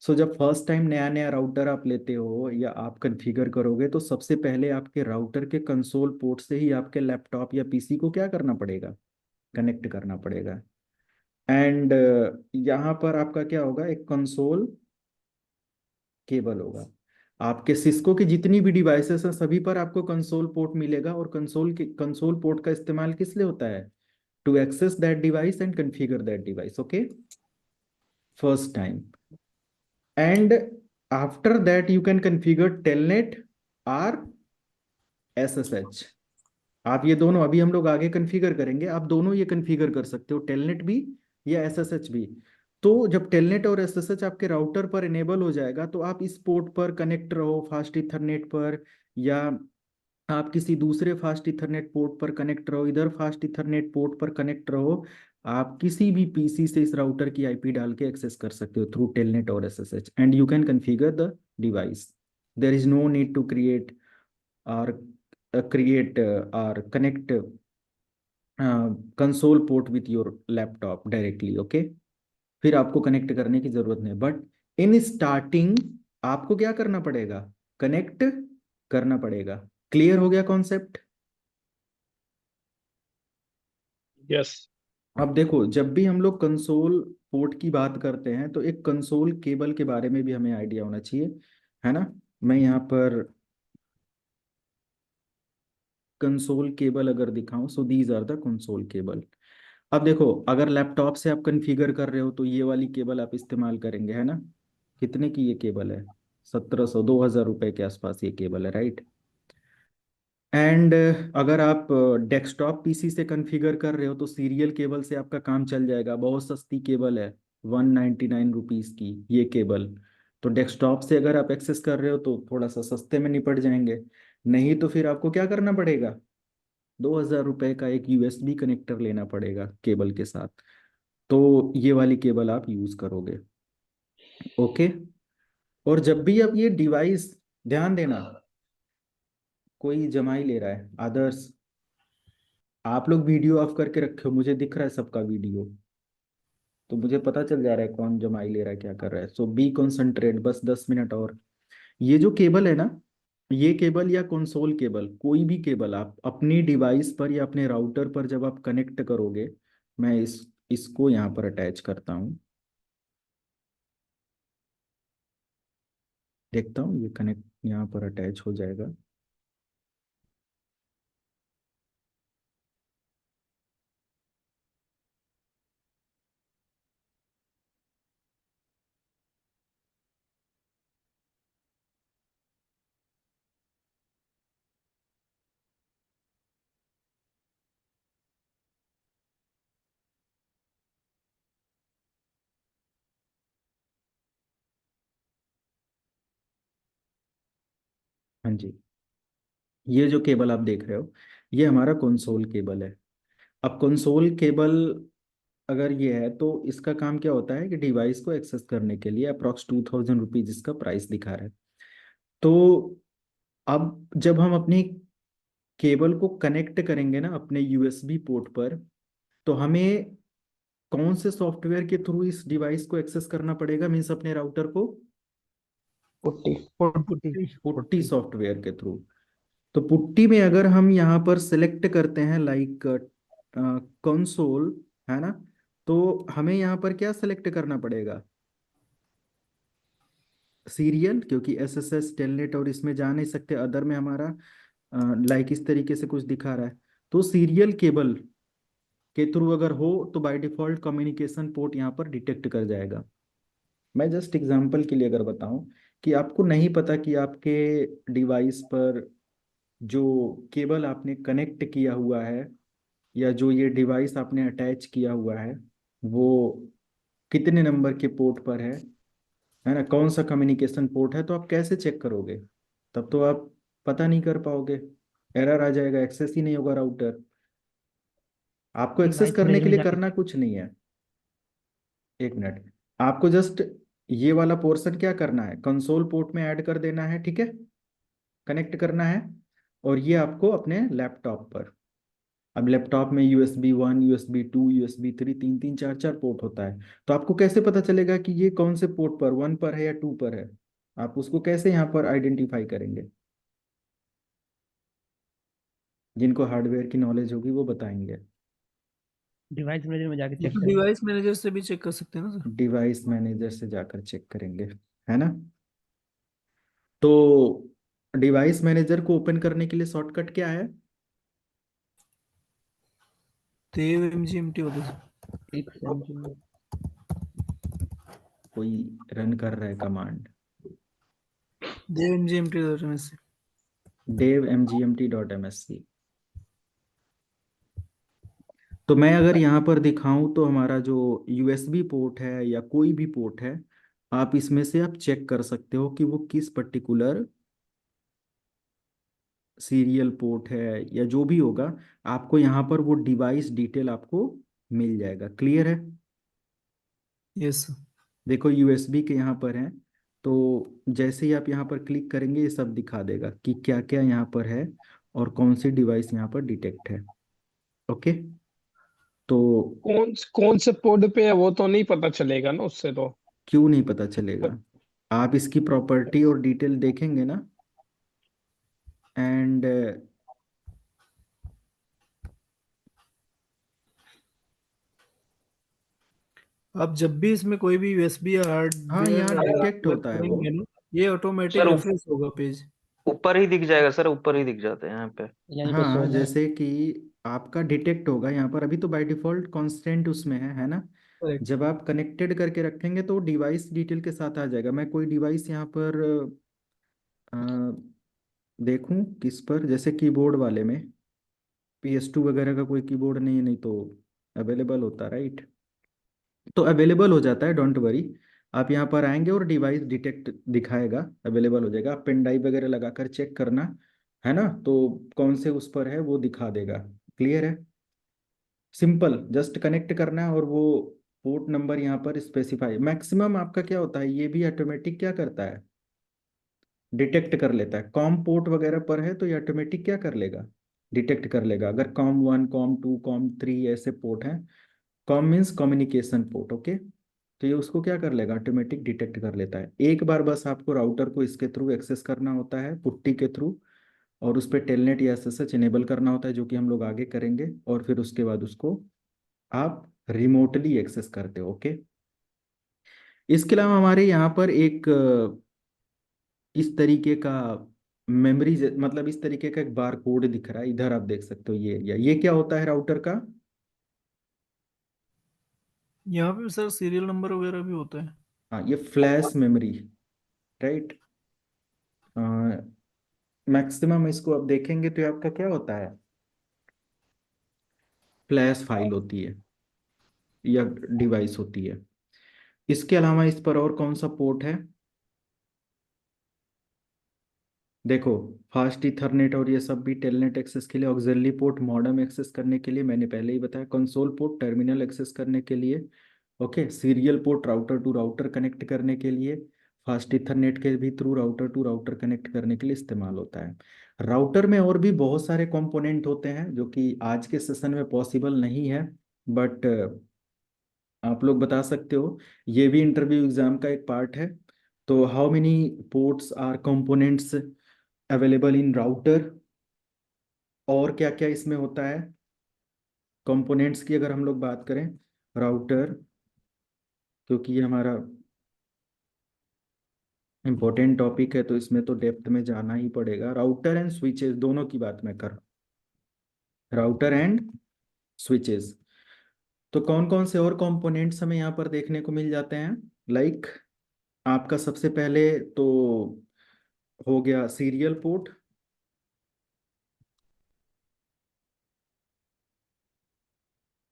सो जब फर्स्ट टाइम नया नया राउटर आप लेते हो या आप कॉन्फ़िगर करोगे तो सबसे पहले आपके राउटर के कंसोल पोर्ट से ही आपके लैपटॉप या पीसी को क्या करना पड़ेगा, कनेक्ट करना पड़ेगा। एंड यहाँ पर आपका क्या होगा, एक कंसोल केबल होगा। आपके सिस्को की जितनी भी डिवाइसेस हैं सभी पर आपको कंसोल पोर्ट मिलेगा, और कंसोल पोर्ट का इस्तेमाल किस लिए होता है, to access that device and configure that device, okay, first time. And after that you can configure telnet और SSH। आप ये दोनों अभी हम लोग आगे कॉन्फ़िगर करेंगे, आप दोनों ये कॉन्फ़िगर कर सकते हो, टेलनेट भी या SSH भी। तो जब टेलनेट और SSH आपके राउटर पर इनेबल हो जाएगा तो आप इस पोर्ट पर कनेक्ट रहो फास्ट इथरनेट पर, या आप किसी दूसरे फास्ट इथरनेट पोर्ट पर कनेक्ट रहो, इधर फास्ट इथरनेट पोर्ट पर कनेक्ट रहो। आप किसी भी पीसी से इस राउटर की IP डाल के एक्सेस कर सकते हो थ्रू टेलनेट और SSH, and you can configure the device. There is no need to create or or connect console port with your laptop directly, okay. फिर आपको कनेक्ट करने की जरूरत नहीं, बट इन स्टार्टिंग आपको क्या करना पड़ेगा, कनेक्ट करना पड़ेगा। क्लियर हो गया कॉन्सेप्ट? यस। अब देखो, जब भी हम लोग कंसोल पोर्ट की बात करते हैं तो एक कंसोल केबल के बारे में भी हमें आइडिया होना चाहिए, है ना। मैं यहाँ पर कंसोल केबल अगर दिखाऊं, so these are the console cable. अब देखो, अगर लैपटॉप से आप कॉन्फ़िगर कर रहे हो तो ये वाली केबल आप इस्तेमाल करेंगे, है ना। कितने की ये केबल है? 1700, 2000 रुपए के आसपास ये केबल है, राइट। एंड अगर आप डेस्कटॉप पीसी से कॉन्फ़िगर कर रहे हो तो सीरियल केबल से आपका काम चल जाएगा। बहुत सस्ती केबल है, 199 रुपीज़ की ये केबल। तो डेस्कटॉप से अगर आप एक्सेस कर रहे हो तो थोड़ा सा सस्ते में निपट जाएंगे। नहीं तो फिर आपको क्या करना पड़ेगा, 2000 रुपए का एक यूएसबी कनेक्टर लेना पड़ेगा केबल के साथ। तो ये वाली केबल आप यूज करोगे, ओके। और जब भी आप ये डिवाइस, ध्यान देना, कोई जमाई ले रहा है आदर्श, आप लोग वीडियो ऑफ करके रखे हो, मुझे दिख रहा है सबका वीडियो, तो मुझे पता चल जा रहा है कौन जमाई ले रहा है, क्या कर रहा है। सो बी कॉन्सेंट्रेट, बस 10 मिनट और। ये जो केबल है ना, ये केबल या कंसोल केबल, कोई भी केबल आप अपनी डिवाइस पर या अपने राउटर पर जब आप कनेक्ट करोगे, मैं इसको यहाँ पर अटैच करता हूँ, देखता हूँ ये कनेक्ट यहाँ पर अटैच हो जाएगा। हाँ जी, ये जो केबल आप देख रहे हो ये हमारा कंसोल केबल है। अब कंसोल केबल अगर ये है तो इसका काम क्या होता है कि डिवाइस को एक्सेस करने के लिए अप्रॉक्स 2000 रुपीज इसका प्राइस दिखा रहा है। तो अब जब हम अपनी केबल को कनेक्ट करेंगे ना अपने यूएसबी पोर्ट पर, तो हमें कौन से सॉफ्टवेयर के थ्रू इस डिवाइस को एक्सेस करना पड़ेगा, मीन्स अपने राउटर को? पुट्टी। पुट्टी पुट्टी सॉफ्टवेयर के थ्रू। तो पुट्टी में अगर हम यहाँ पर सिलेक्ट करते हैं लाइक कंसोल, है ना, तो हमें यहाँ पर क्या सिलेक्ट करना पड़ेगा? सीरियल, क्योंकि एसएसएस टेलनेट और इसमें जा नहीं सकते, अदर में हमारा लाइक इस तरीके से कुछ दिखा रहा है। तो सीरियल केबल के थ्रू अगर हो तो बाय डिफॉल्ट कम्युनिकेशन पोर्ट यहाँ पर डिटेक्ट कर जाएगा। मैं जस्ट एग्जांपल के लिए अगर बताऊं कि आपको नहीं पता कि आपके डिवाइस पर जो केबल आपने कनेक्ट किया हुआ है या जो ये डिवाइस आपने अटैच किया हुआ है वो कितने नंबर के पोर्ट पर है ना, कौन सा कम्युनिकेशन पोर्ट है, तो आप कैसे चेक करोगे? तब तो आप पता नहीं कर पाओगे, एरर आ जाएगा, एक्सेस ही नहीं होगा राउटर। आपको एक्सेस डिवाइस करने मैनेजर के में लिए जाके करना कुछ नहीं है, एक मिनट। आपको जस्ट ये वाला पोर्शन क्या करना है, कंसोल पोर्ट में ऐड कर देना है, ठीक है, कनेक्ट करना है। और ये आपको अपने लैपटॉप पर, अब लैपटॉप में USB 1, USB 2, USB 3, तीन तीन चार चार पोर्ट होता है। तो आपको कैसे पता चलेगा कि ये कौन से पोर्ट पर, 1 पर है या 2 पर है? आप उसको कैसे यहाँ पर आइडेंटिफाई करेंगे? जिनको हार्डवेयर की नॉलेज होगी वो बताएंगे। डिवाइस मैनेजर में जाके ये चेक तो करेंगे। डिवाइस मैनेजर से भी चेक कर सकते हैं ना सर। डिवाइस मैनेजर से जाकर चेक करेंगे, है ना। तो डिवाइस मैनेजर को ओपन करने के लिए शॉर्टकट क्या है? देव MGMT होता है एक सेकंड। कोई रन कर रहा है कमांड, देव MGMT होता है से। devmgmt.msc। तो मैं अगर यहाँ पर दिखाऊं तो हमारा जो यूएसबी पोर्ट है या कोई भी पोर्ट है, आप इसमें से आप चेक कर सकते हो कि वो किस पर्टिकुलर सीरियल पोर्ट है या जो भी होगा। आपको यहाँ पर वो डिवाइस डिटेल आपको मिल जाएगा, क्लियर है। यस। देखो यूएसबी के यहाँ पर है, तो जैसे ही आप यहाँ पर क्लिक करेंगे ये सब दिखा देगा कि क्या क्या यहाँ पर है और कौन सी डिवाइस यहाँ पर डिटेक्ट है, ओके। तो कौन से पोर्ट पे है वो तो नहीं पता चलेगा ना उससे तो। क्यों नहीं पता चलेगा? आप इसकी प्रॉपर्टी और डिटेल देखेंगे ना, एंड आप जब भी इसमें कोई भी यूएसबी या हाँ, हार्डवेयर यहाँ डिटेक्ट प्लग होता है वो। करेंगे ना, ये ऑटोमेटिक सर रिफ्रेश होगा पेज। ऊपर ही दिख जाएगा सर, ऊपर ही दिख जाता है यहाँ पे। यहीं पे शो हाँ, हो जाएगा। जैसे कि आपका डिटेक्ट होगा यहाँ पर, अभी तो बाय डिफॉल्ट कांस्टेंट उसमें है ना। करेक्ट। जब आप कनेक्टेड करके रखेंगे तो डिवाइस डिटेल के साथ आ जाएगा। मैं कोई डिवाइस यहाँ पर अ, देखूं किस पर, जैसे कीबोर्ड वाले में PS2 वगैरह का कोई कीबोर्ड नहीं है, नहीं तो अवेलेबल होता, राइट। तो अवेलेबल हो जाता है, डोंट वरी। आप यहाँ पर आएंगे और डिवाइस डिटेक्ट दिखाएगा, अवेलेबल हो जाएगा। आप पेन ड्राइव वगैरह लगाकर चेक करना, है ना, तो कौन से उस पर है वो दिखा देगा। क्लियर है? सिंपल, जस्ट कनेक्ट करना है और वो पोर्ट नंबर यहाँ पर स्पेसिफाई। मैक्सिमम आपका क्या होता है, ये भी ऑटोमेटिक क्या करता है, डिटेक्ट कर लेता है। कॉम पोर्ट वगैरह पर है तो ये ऑटोमेटिक क्या कर लेगा, डिटेक्ट कर लेगा। अगर कॉम 1, कॉम 2, कॉम 3 ऐसे पोर्ट हैं, com means communication port, okay, तो ये उसको क्या कर लेगा, ऑटोमेटिक डिटेक्ट कर लेता है। एक बार बस आपको राउटर को इसके थ्रू एक्सेस करना होता है, पुट्टी के थ्रू, और उस पर टेलनेट या SSH इनेबल करना होता है, जो कि हम लोग आगे करेंगे। और फिर उसके बाद उसको आप रिमोटली एक्सेस करते हो, ओके। इसके अलावा हमारे यहाँ पर एक इस तरीके का मेमोरी, मतलब इस तरीके का एक बार कोड दिख रहा है इधर, आप देख सकते हो ये एरिया। ये क्या होता है राउटर का? यहाँ पे सर सीरियल नंबर वगैरह भी होता है। हाँ, ये फ्लैश मेमोरी, राइट। मैक्सिमम इसको आप देखेंगे तो ये आपका क्या होता है, फ्लैश फाइल होती है या डिवाइस होती है। इसके अलावा इस पर और कौन सा पोर्ट है, देखो, फास्ट इथरनेट और ये सब भी टेलनेट एक्सेस के लिए, ऑक्सिलरी पोर्ट मॉडेम एक्सेस करने के लिए, मैंने पहले ही बताया, कंसोल पोर्ट टर्मिनल एक्सेस करने के लिए, okay, serial port router to router connect करने के लिए, फास्ट इथरनेट के भी through router to router connect करने के लिए इस्तेमाल होता है। राउटर में और भी बहुत सारे कंपोनेंट होते हैं जो कि आज के सेशन में पॉसिबल नहीं है, बट आप लोग बता सकते हो, ये भी इंटरव्यू एग्जाम का एक पार्ट है। तो how many ports are components available in router, और क्या क्या इसमें होता है कंपोनेंट्स की, अगर हम लोग बात करें राउटर, क्योंकि ये हमारा इम्पोर्टेंट टॉपिक है तो इसमें तो डेप्थ में जाना ही पड़ेगा। राउटर एंड स्विचेस दोनों की बात मैं कर रहा हूँ, राउटर एंड स्विचेस। तो कौन कौन से और कंपोनेंट्स हमें यहाँ पर देखने को मिल जाते हैं, लाइक आपका सबसे पहले तो हो गया सीरियल पोर्ट।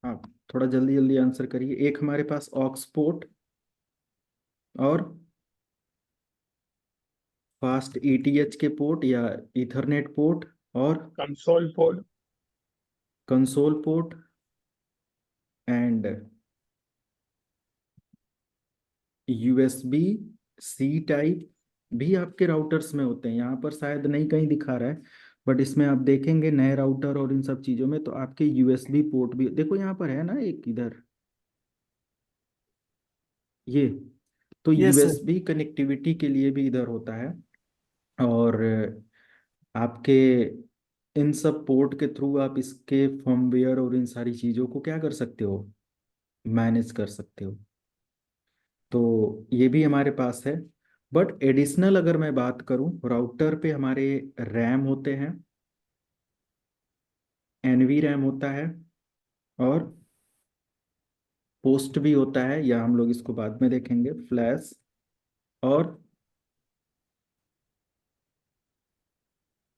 आप थोड़ा जल्दी जल्दी आंसर करिए। एक हमारे पास ऑक्स पोर्ट, और फास्ट ETH के पोर्ट या इथरनेट पोर्ट, और console port. Console port, and USB-C type भी आपके राउटर्स में होते हैं। यहाँ पर शायद नहीं कहीं दिखा रहा है, बट इसमें आप देखेंगे नए राउटर और इन सब चीज़ों में तो आपके USB पोर्ट भी देखो, यहाँ पर है ना एक इधर, ये तो यस सर। USB कनेक्टिविटी के लिए भी इधर होता है। और आपके इन सब पोर्ट के थ्रू आप इसके फर्मवेयर और इन सारी चीज़ों को क्या कर सकते हो, मैनेज कर सकते हो। तो ये भी हमारे पास है। बट एडिशनल अगर मैं बात करूं, राउटर पे हमारे रैम होते हैं, NV रैम होता है, और पोस्ट भी होता है, या हम लोग इसको बाद में देखेंगे, फ्लैश, और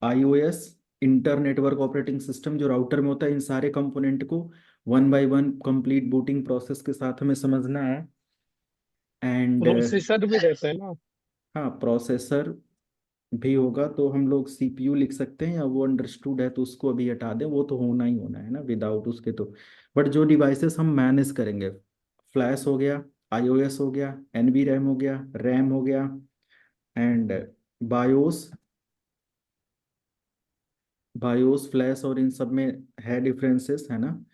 iOS inter network operating system जो राउटर में होता है। इन सारे कंपोनेंट को one by one complete booting process के साथ हमें समझना है। एंड प्रोसेसर भी रहता है ना। हाँ, प्रोसेसर भी होगा तो हम लोग CPU लिख सकते हैं, या वो अंडरस्टूड है तो उसको अभी हटा दें, वो तो होना ही होना है ना, विदाउट उसके तो। बट जो डिवाइसेस हम मैनेज करेंगे, फ्लैश हो गया, iOS हो गया, NV रैम हो गया, रैम हो गया, एंड बायोस, बायोस फ्लैश, और इन सब में है डिफरेंसेस, है ना।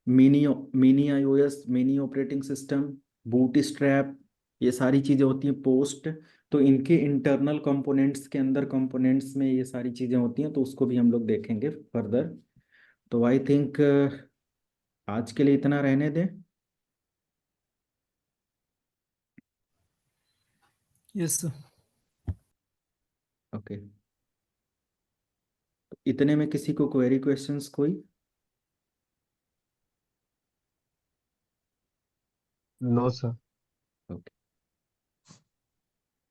Mini mini iOS, mini operating system, boot strap, ये सारी चीज़ें होती हैं पोस्ट। तो इनके इंटरनल कंपोनेंट्स के अंदर कंपोनेंट्स में ये सारी चीज़ें होती हैं, तो उसको भी हम लोग देखेंगे फर्दर। तो आई थिंक आज के लिए इतना रहने दें। Yes sir. ओके, इतने में किसी को क्वेरी क्वेश्चंस कोई? No sir.